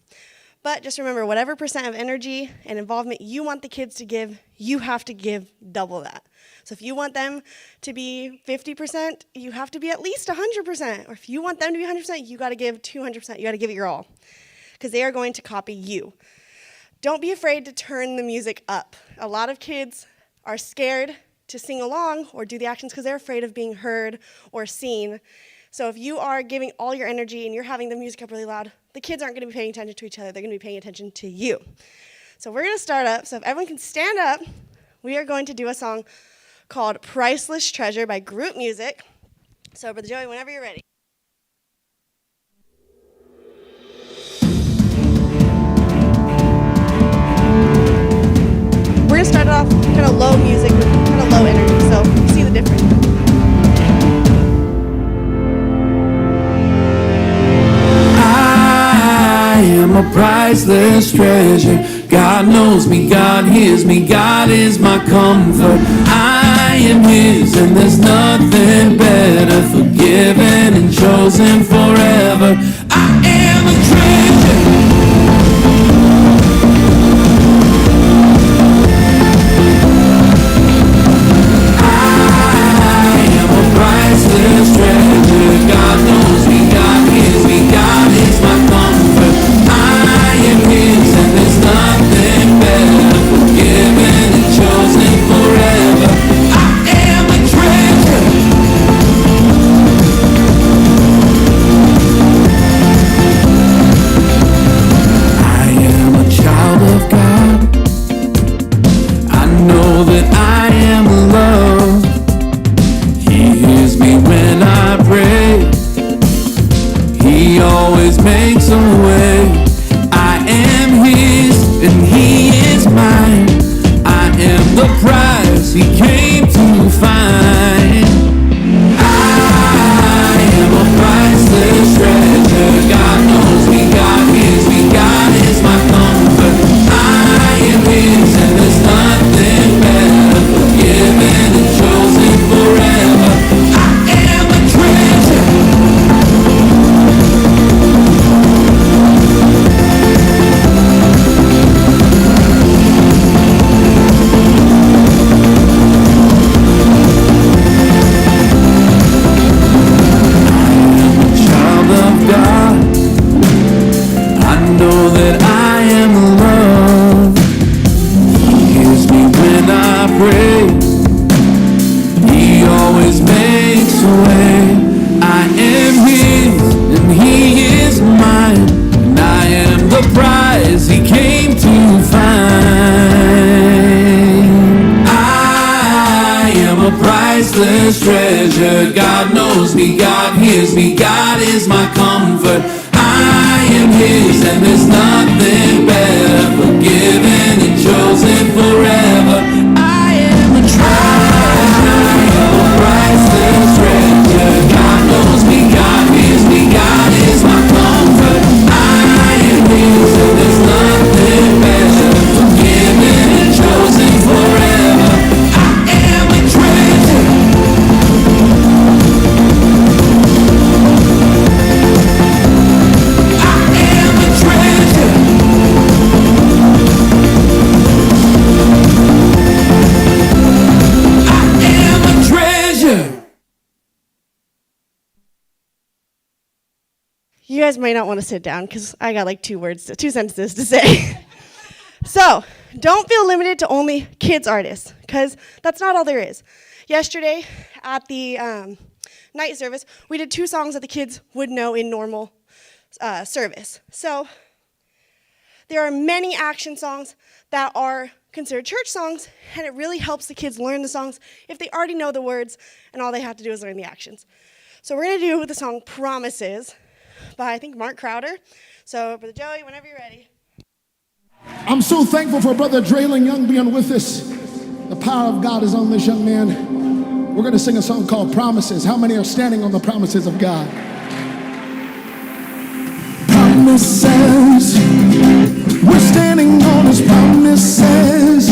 But just remember, whatever percent of energy and involvement you want the kids to give, you have to give double that. So if you want them to be 50%, you have to be at least 100%. Or if you want them to be 100%, you got to give 200%. You got to give it your all. Because they are going to copy you. Don't be afraid to turn the music up. A lot of kids are scared to sing along or do the actions because they're afraid of being heard or seen. So if you are giving all your energy and you're having the music up really loud, the kids aren't going to be paying attention to each other. They're going to be paying attention to you. So we're going to start up. So if everyone can stand up, we are going to do a song called Priceless Treasure by Group Music. So Brother Joey, whenever you're ready. We're going to start it off kind of low music, kind of low energy, so you see the difference. I am a priceless treasure. God knows me, God hears me, God is my comfort. I am His and there's nothing better. Forgiven and chosen forever. I am a treasure. Priceless treasure. God knows me, God hears me, God is my comfort. I am His and there's nothing better. Forgiven and chosen forever. I am a treasure. I am a child of God. I know that I am loved. When I pray, He always makes a way. I am His and He is mine. I am the prize He came to find. I am a priceless treasure. God knows me, God hears me, God is my comfort. I am His and there's nothing better. Forgiven and chosen forever. Treasure. God knows me, God hears me, God is my comfort. I am His and there's nothing better. Forgiven and chosen forever. I am a treasure, a priceless treasure. God knows me, God hears me, God is my comfort. I am His and there's nothing better. Forgiven and chosen forever. I am a treasure. You guys might not want to sit down because I got like two sentences to say. So, don't feel limited to only kids artists, because that's not all there is. Yesterday at the night service, we did 2 songs that the kids would know in normal service. So, there are many action songs that are considered church songs, and it really helps the kids learn the songs if they already know the words, and all they have to do is learn the actions. So we're going to do the song Promises by, I think, Mark Crowder. So, Brother Joey, whenever you're ready. I'm so thankful for Brother Draylen Young being with us. The power of God is on this young man. We're going to sing a song called Promises. How many are standing on the promises of God? Promises. We're standing on his promises.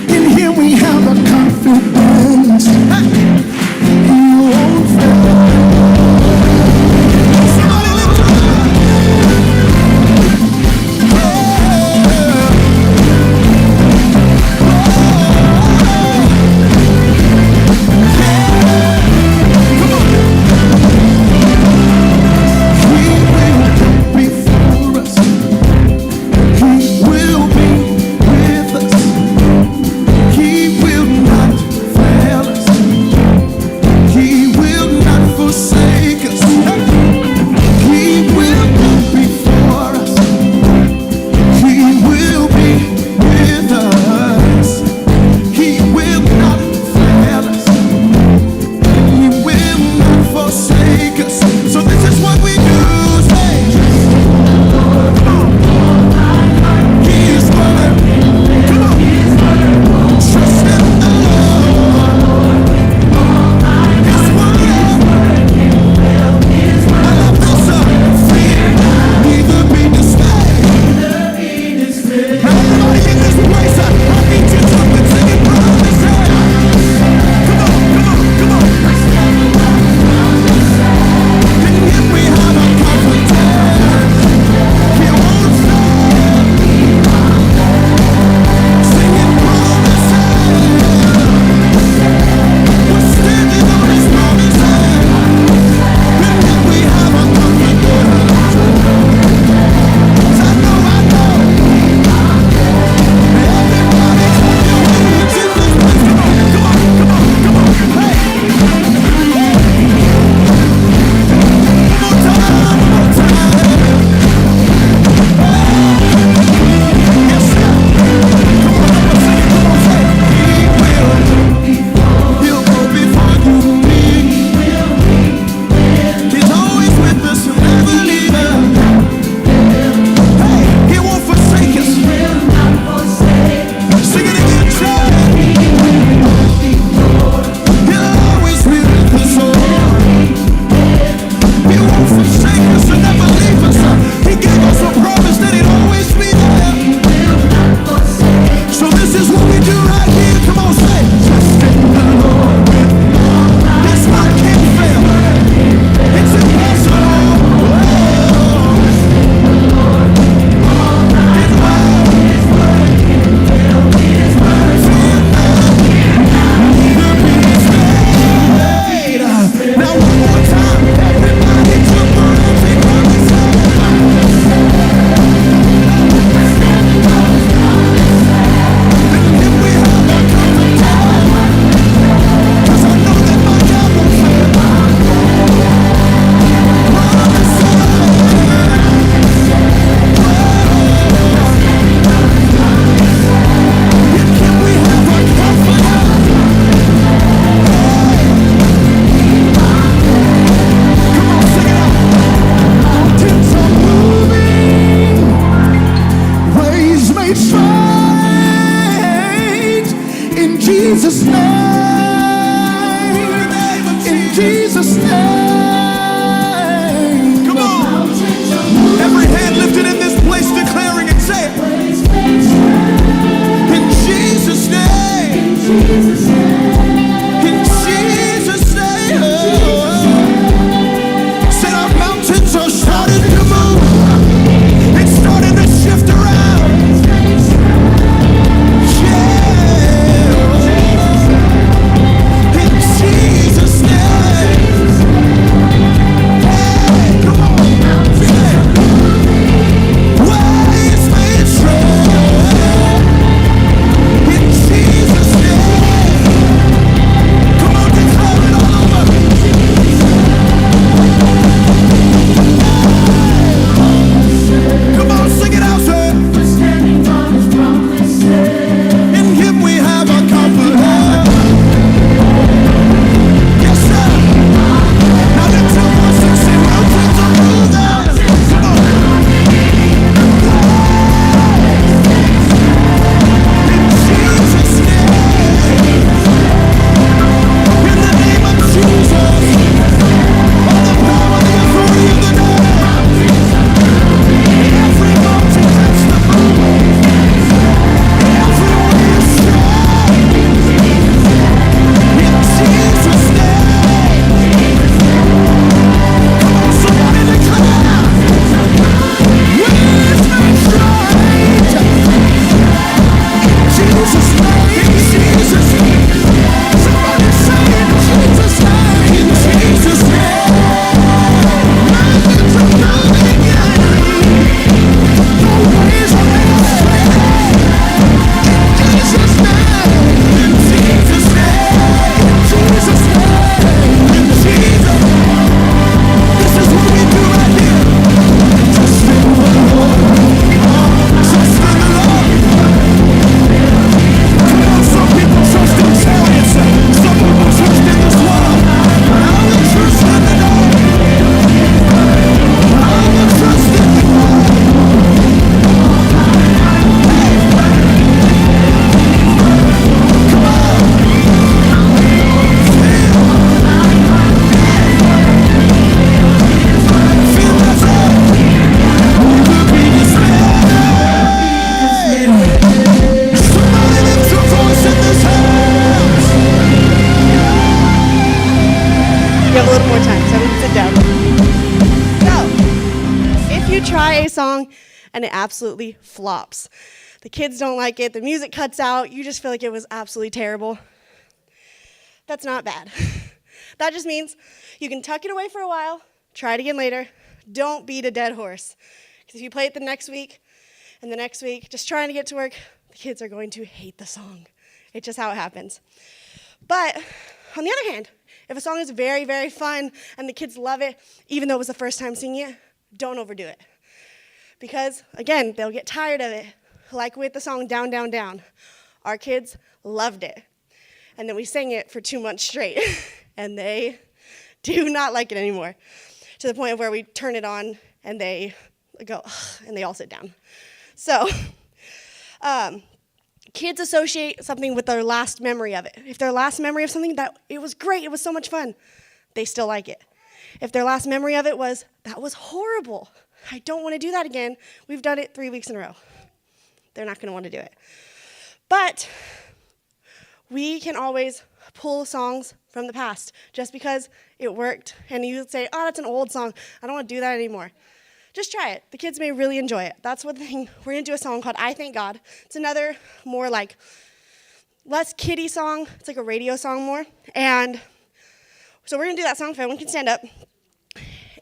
In here we have a confidence. He won't fail. Somebody lift your song and it absolutely flops. The kids don't like it, the music cuts out, you just feel like it was absolutely terrible. That's not bad. That just means you can tuck it away for a while, try it again later. Don't beat a dead horse. Because if you play it the next week and the next week, just trying to get to work, the kids are going to hate the song. It's just how it happens. But on the other hand, if a song is very, very fun and the kids love it, even though it was the first time singing it, don't overdo it. Because, again, they'll get tired of it. Like with the song Down, Down, Down. Our kids loved it. And then we sang it for 2 months straight. And they do not like it anymore. To the point of where we turn it on and they go, ugh, and they all sit down. So, kids associate something with their last memory of it. If their last memory of something that it was great, it was so much fun, they still like it. If their last memory of it was, that was horrible, I don't want to do that again, we've done it 3 weeks in a row. They're not going to want to do it. But we can always pull songs from the past just because it worked. And you say, oh, that's an old song. I don't want to do that anymore. Just try it. The kids may really enjoy it. That's one thing. We're going to do a song called I Thank God. It's another more like less kiddie song. It's like a radio song more. And so we're going to do that song if everyone can stand up.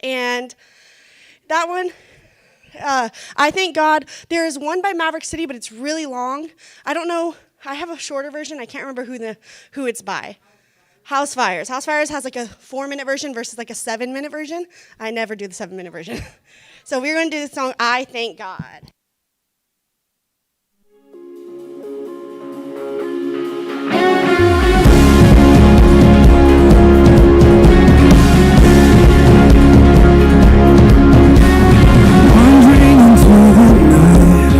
And that one, I Thank God. There is one by Maverick City, but it's really long. I don't know. I have a shorter version. I can't remember who it's by. House Fires. House Fires has like a 4-minute version versus like a 7-minute version. I never do the 7-minute version. So we're going to do the song I Thank God. Wandering into the night,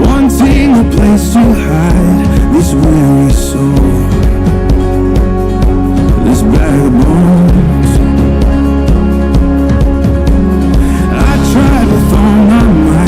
wanting a place to hide this weary soul, this bag of bones. I tried with all my might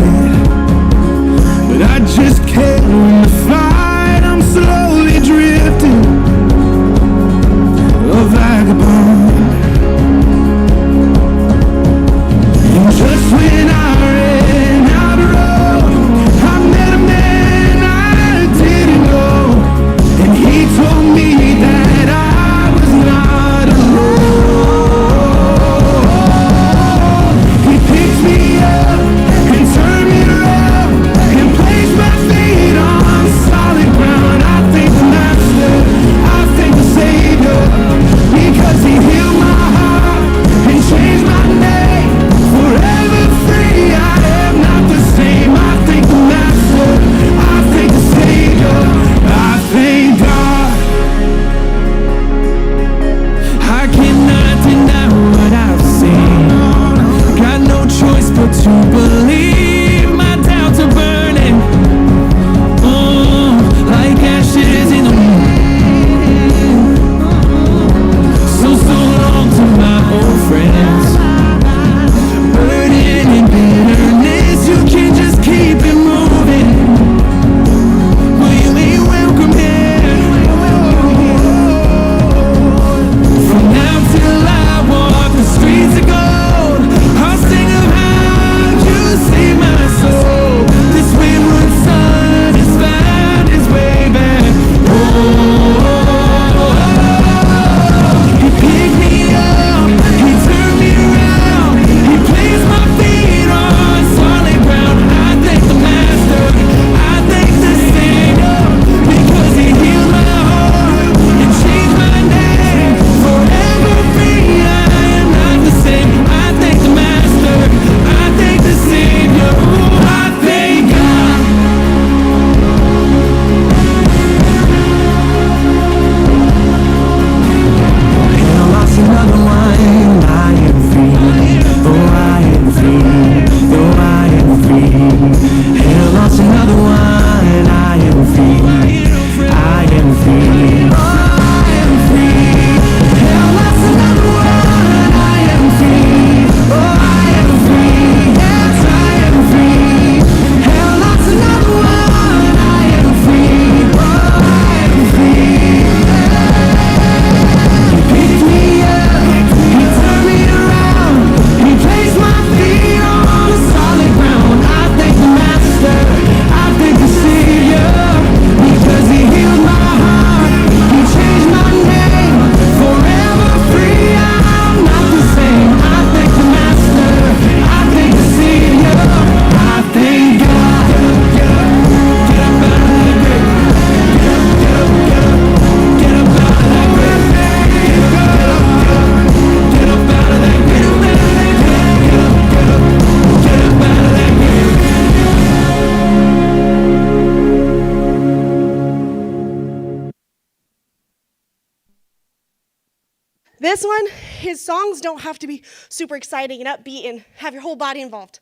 this one, his songs don't have to be super exciting and upbeat and have your whole body involved.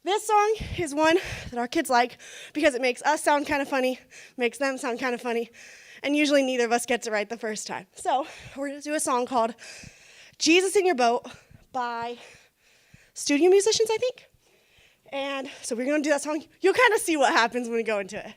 This song is one that our kids like because it makes us sound kind of funny, makes them sound kind of funny, and usually neither of us gets it right the first time. So we're going to do a song called Jesus in Your Boat by studio musicians, I think. And so we're going to do that song. You'll kind of see what happens when we go into it.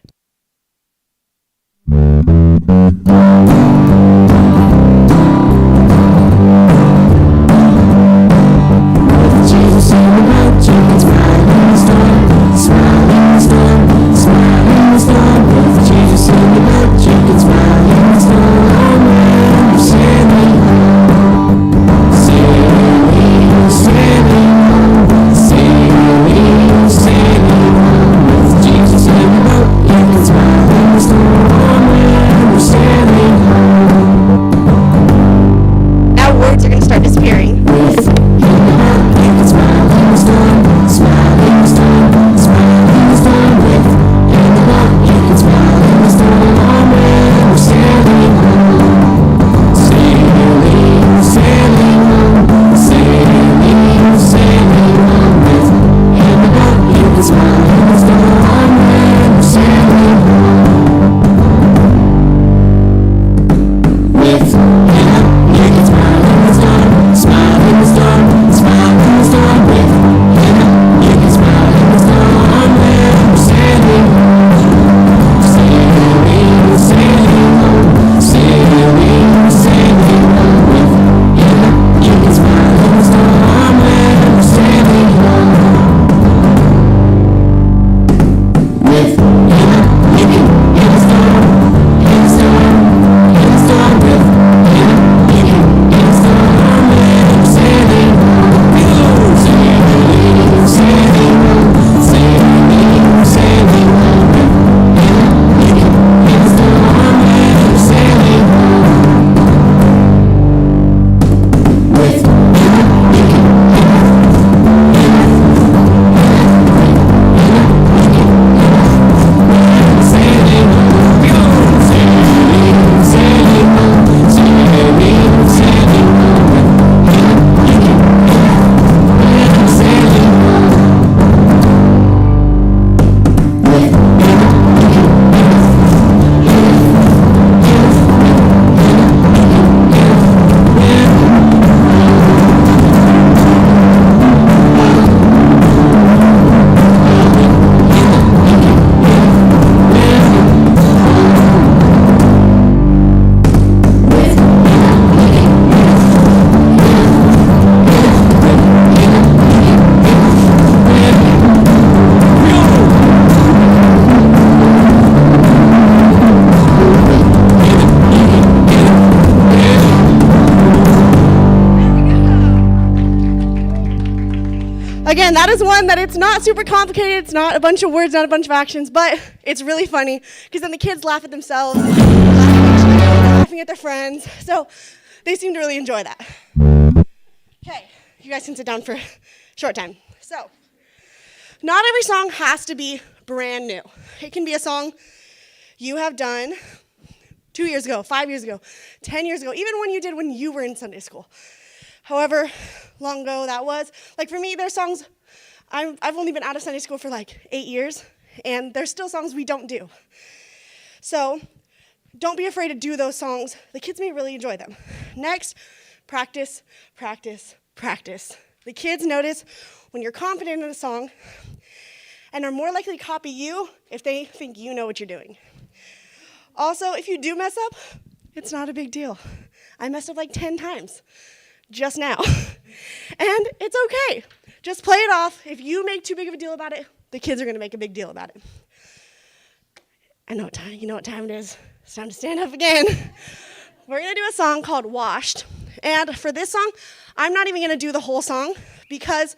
Again, that is one that it's not super complicated. It's not a bunch of words, not a bunch of actions, but it's really funny because then the kids laugh at themselves, laughing at their friends. So they seem to really enjoy that. Okay, you guys can sit down for a short time. So, not every song has to be brand new. It can be a song you have done 2 years ago, 5 years ago, 10 years ago, even one you did when you were in Sunday school. However long ago that was. Like for me, there's songs, I've only been out of Sunday school for like 8 years, and there's still songs we don't do. So don't be afraid to do those songs. The kids may really enjoy them. Next, practice, practice, practice. The kids notice when you're confident in a song and are more likely to copy you if they think you know what you're doing. Also, if you do mess up, it's not a big deal. I messed up like 10 times just now. And it's okay. Just play it off. If you make too big of a deal about it, the kids are going to make a big deal about it. I know what time, you know what time it is. It's time to stand up again. We're going to do a song called Washed. And for this song, I'm not even going to do the whole song because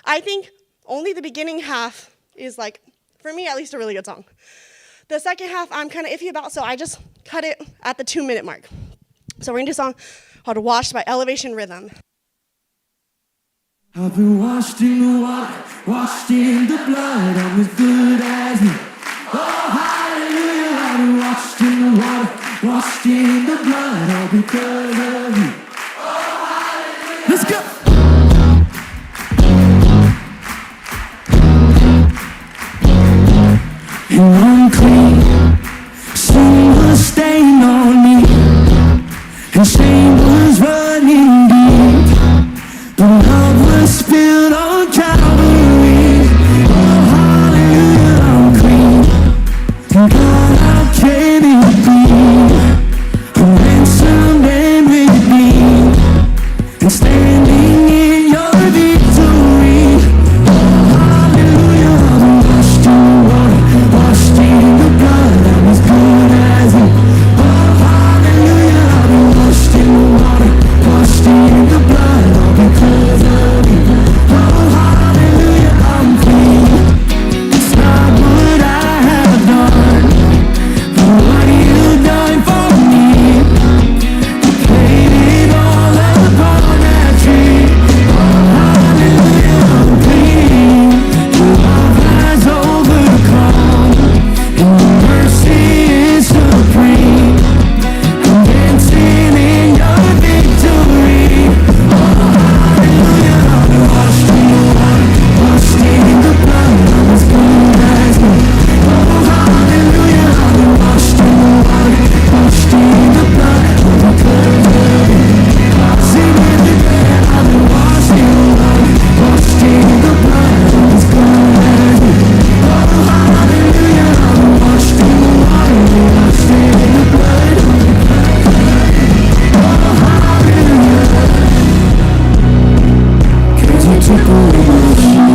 I think only the beginning half is like, for me at least, a really good song. The second half I'm kind of iffy about, so I just cut it at the 2-minute mark. So we're going to do a song called Washed by Elevation Rhythm. I've been washed in the water, washed in the blood, I'm as good as new. Oh, hallelujah, I've been washed in the water, washed in the blood, all because of you. Let's go. And unclean, sin was stained on me, and shame was running deep. But love was spilled on Calvary. Oh, hallelujah, I'm clean. And God, how can it be? A ransomed and redeemed, and standing in your victory. Oh, hallelujah, I've been washed in water, washed in the blood. I'm as good as new. Oh, hallelujah, I've been washed in water, washed in the blood, all because of you. Oh, hallelujah, I'm clean. It's not what I have done, but what you've done for me. You paid it all upon that tree. Oh, hallelujah, I'm clean. Your love has overcome, and your mercy is supreme. I'm dancing in your victory. Oh, hallelujah, I've been washed in water, washed in the blood. I'm as good as new. Oh, hallelujah, I've been washed in water, washed in the blood. All because of you. Sing it again. I've been washed in water, washed in the blood. I'm as good as new. Oh, hallelujah, I've been washed in water, washed in the blood. Oh, hallelujah. 'Cause you took away my shame.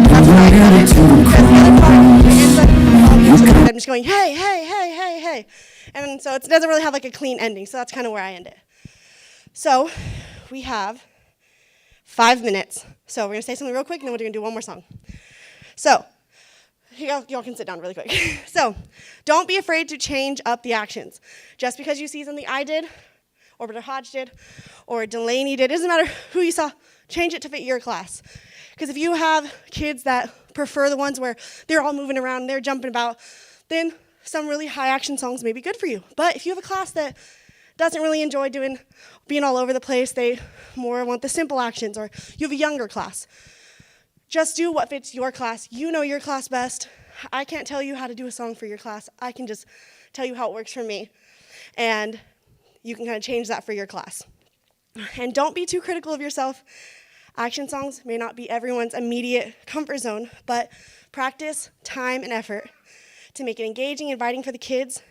That's what I got it. That's the other part. You I'm just going, hey, hey, hey, hey, hey. And so it doesn't really have like a clean ending. So that's kind of where I end it. So we have 5 minutes. So we're going to say something real quick, and then we're going to do one more song. So y'all can sit down really quick. So don't be afraid to change up the actions. Just because you see something I did, or Brother Hodge did, or Delaney did, it doesn't matter who you saw, change it to fit your class. Because if you have kids that prefer the ones where they're all moving around, they're jumping about, then some really high action songs may be good for you. But if you have a class that doesn't really enjoy being all over the place, they more want the simple actions, or you have a younger class, just do what fits your class. You know your class best. I can't tell you how to do a song for your class. I can just tell you how it works for me. And you can kind of change that for your class. And don't be too critical of yourself. Action songs may not be everyone's immediate comfort zone, but practice, time, and effort to make it engaging, inviting for the kids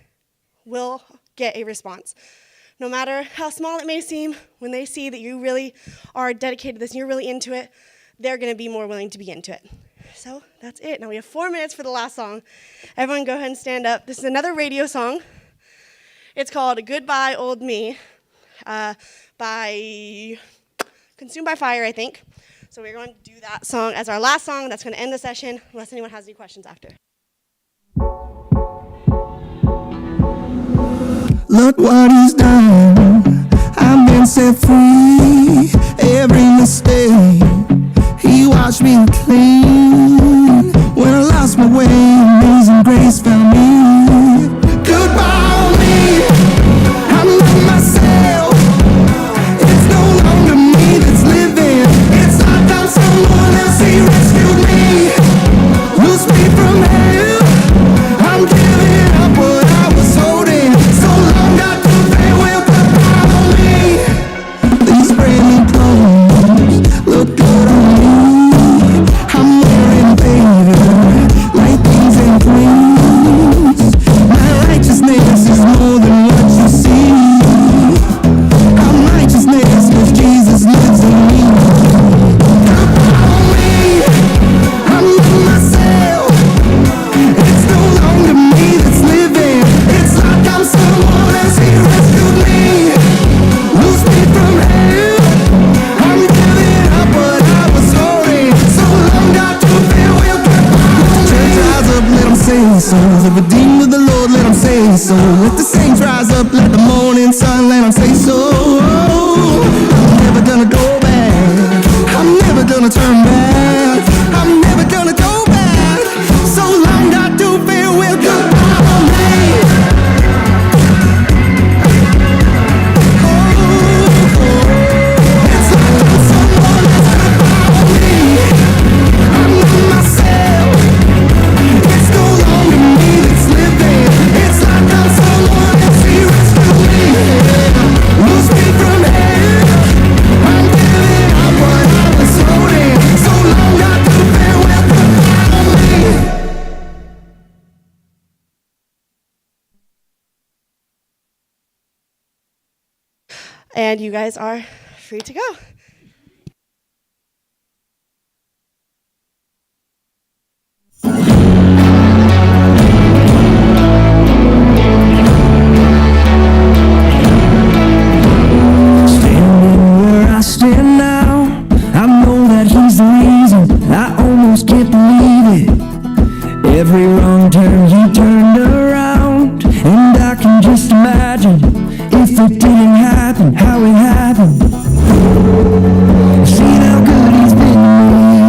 will get a response. No matter how small it may seem, when they see that you really are dedicated to this and you're really into it, they're going to be more willing to be into it. So that's it. Now we have 4 minutes for the last song. Everyone go ahead and stand up. This is another radio song. It's called Goodbye Old Me by Consumed by Fire, I think. So we're going to do that song as our last song. That's going to end the session, unless anyone has any questions after. Look what he's done. I've been set free. Every mistake, he washed me clean. When I lost my way, amazing grace found me. Goodbye, old me. I'm not myself. It's no longer me that's living. It's like I'm someone else. He rescued me, loosed me from hell. I'm giving up what I was holding. So long got to farewell, goodbye on me. These brand new clothes look good on me. I'm wearing favor, like kings and queens. My righteousness is more than what you see. I'm righteousness 'cause Jesus lives in me. Goodbye on me. I'm not myself. It's no longer me that's living. It's like I'm someone else. He rescued me, loosed me from hell. I'm giving up what I was holding. So long got to farewell, goodbye. Let the church rise up, let them say so. The redeemed of the Lord, let them say so. Let the saints rise up, let the morning sun, let them say so. I'm never gonna go back. I'm never gonna turn back. I'm never gonna go back. So long got to farewell, goodbye on me. Oh, oh, oh. and you guys are free to go. Stand now, I know that he's the reason. I almost can't believe it. Every wrong turn he turned around, and I can just imagine if it didn't happen, how it happened. See how good he's been to me.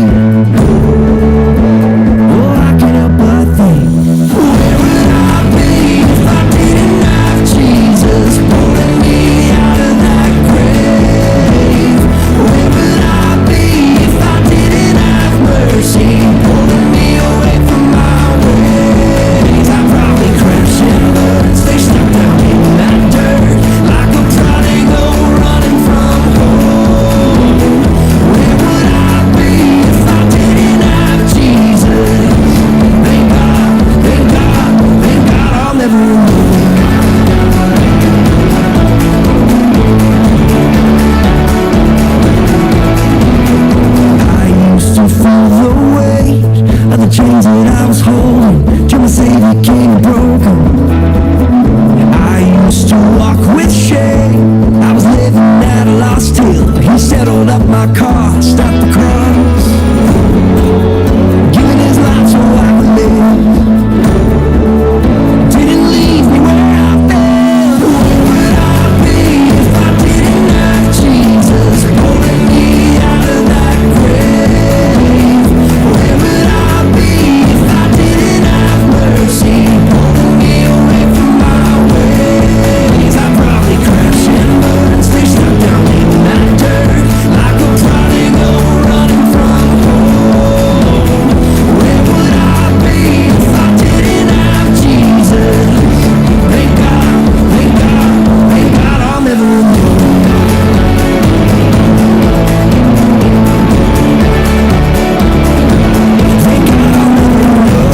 Oh, I can't help but think, where would I be if I didn't have Jesus pulling me out of that grave? Where would I be if I didn't have mercy pulling me away from my ways? I'd probably crash and burn and stay stuck down in that dirt like a prodigal running from home. Where would I be if I didn't have Jesus? Thank God, thank God, thank God I'll never know. I used to feel the weight of the chains that I was holding till my Savior came broken. I used to walk with shame. I was living at a loss till he settled up my car, stopped the cross, giving his life so I could live. Didn't leave me where I fell. Where would I be if I didn't have Jesus pulling me out of that grave? Where would I be if I didn't have mercy pulling me away from my ways? I'd probably crash and burn and stay stuck down in that dirt like a prodigal running from home. Where would I be if I didn't have Jesus? Thank God, thank God, thank God I'll never know. Thank God I'll never know.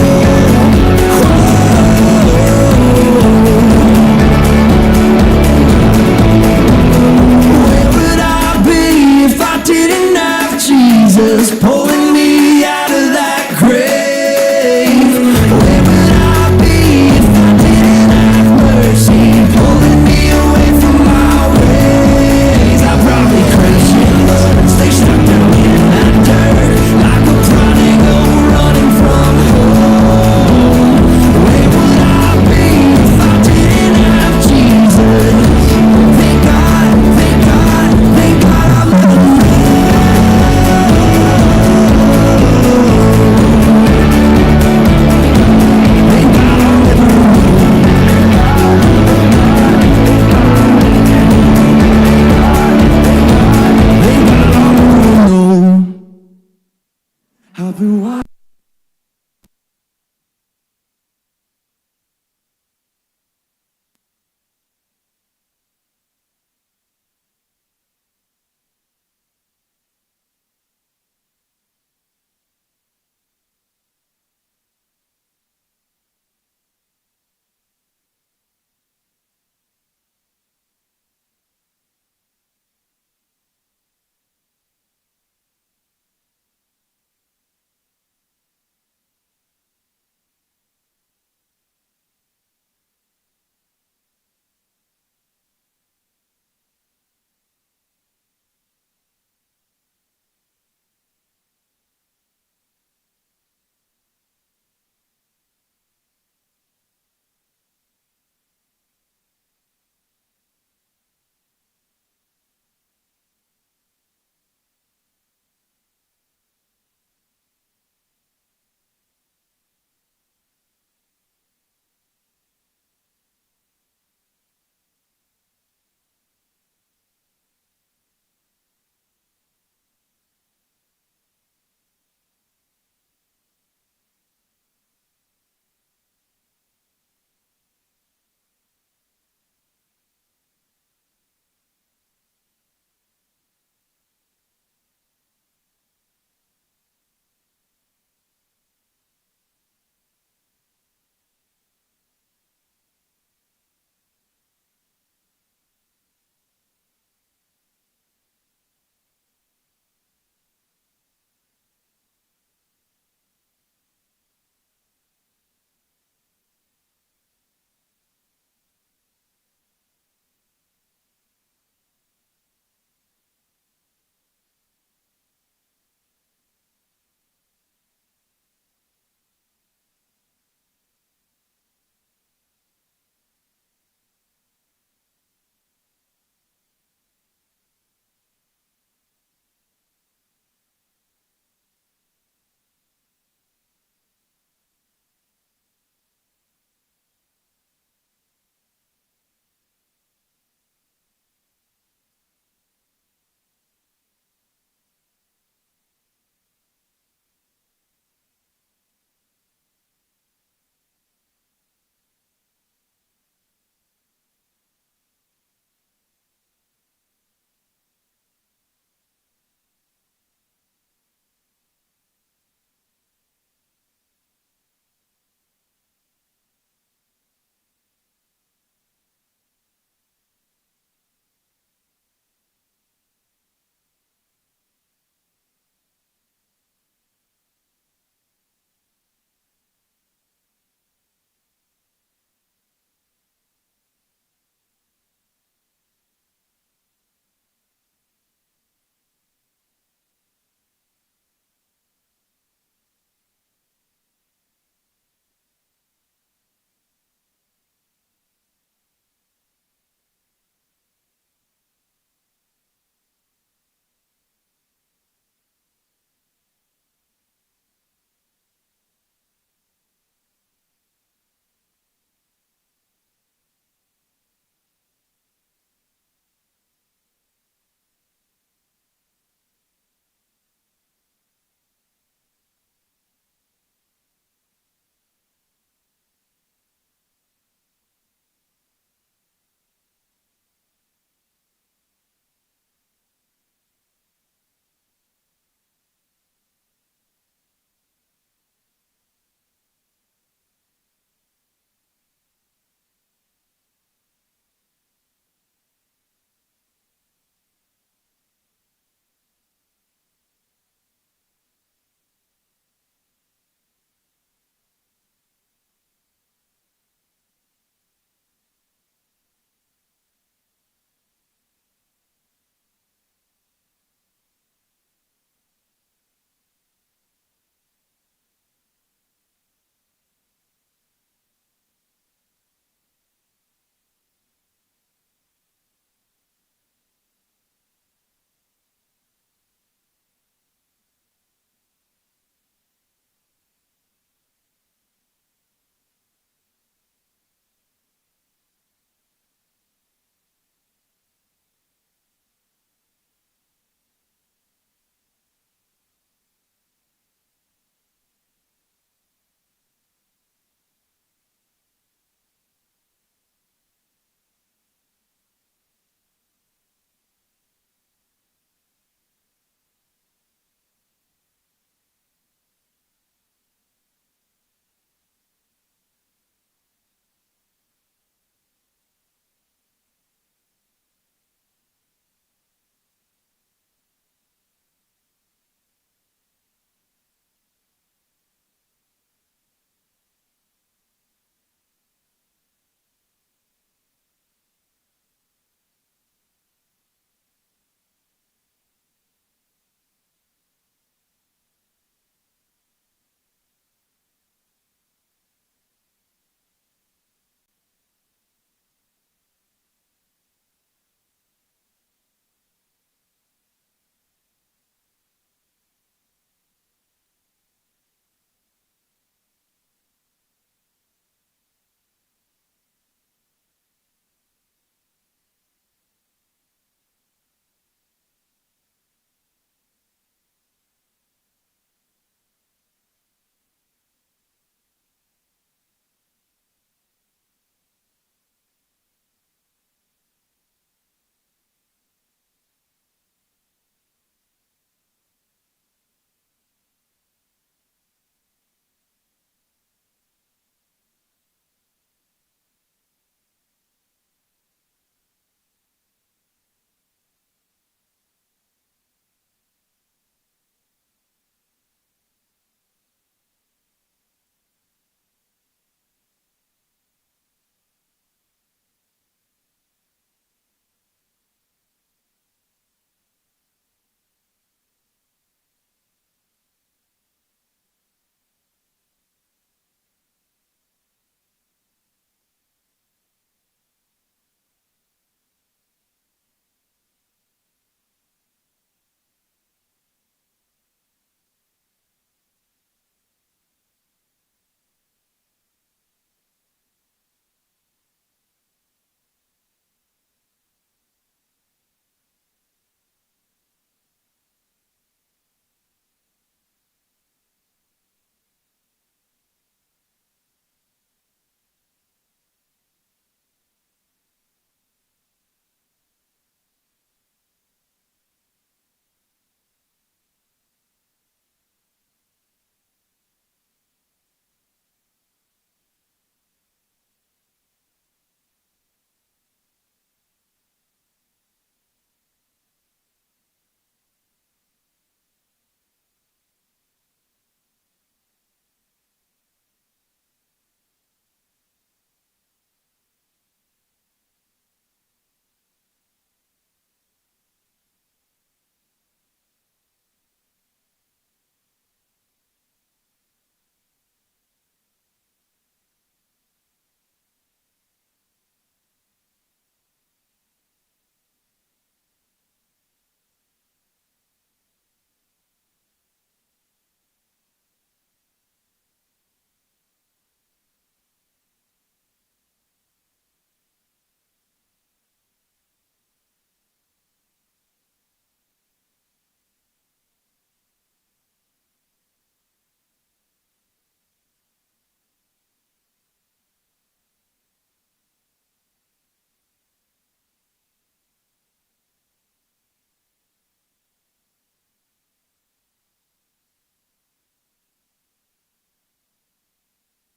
Where would I be if I didn't have Jesus pulling me out of that grave? Where would I be if I didn't have mercy pulling me away from my ways? I'd probably crash and burn and stay stuck down in that dirt like a prodigal running from home. Where would I be if I didn't have Jesus? Thank God, thank God, thank God I'll never know. Thank God I'll never know. Thank God I'll never know. I've been watching.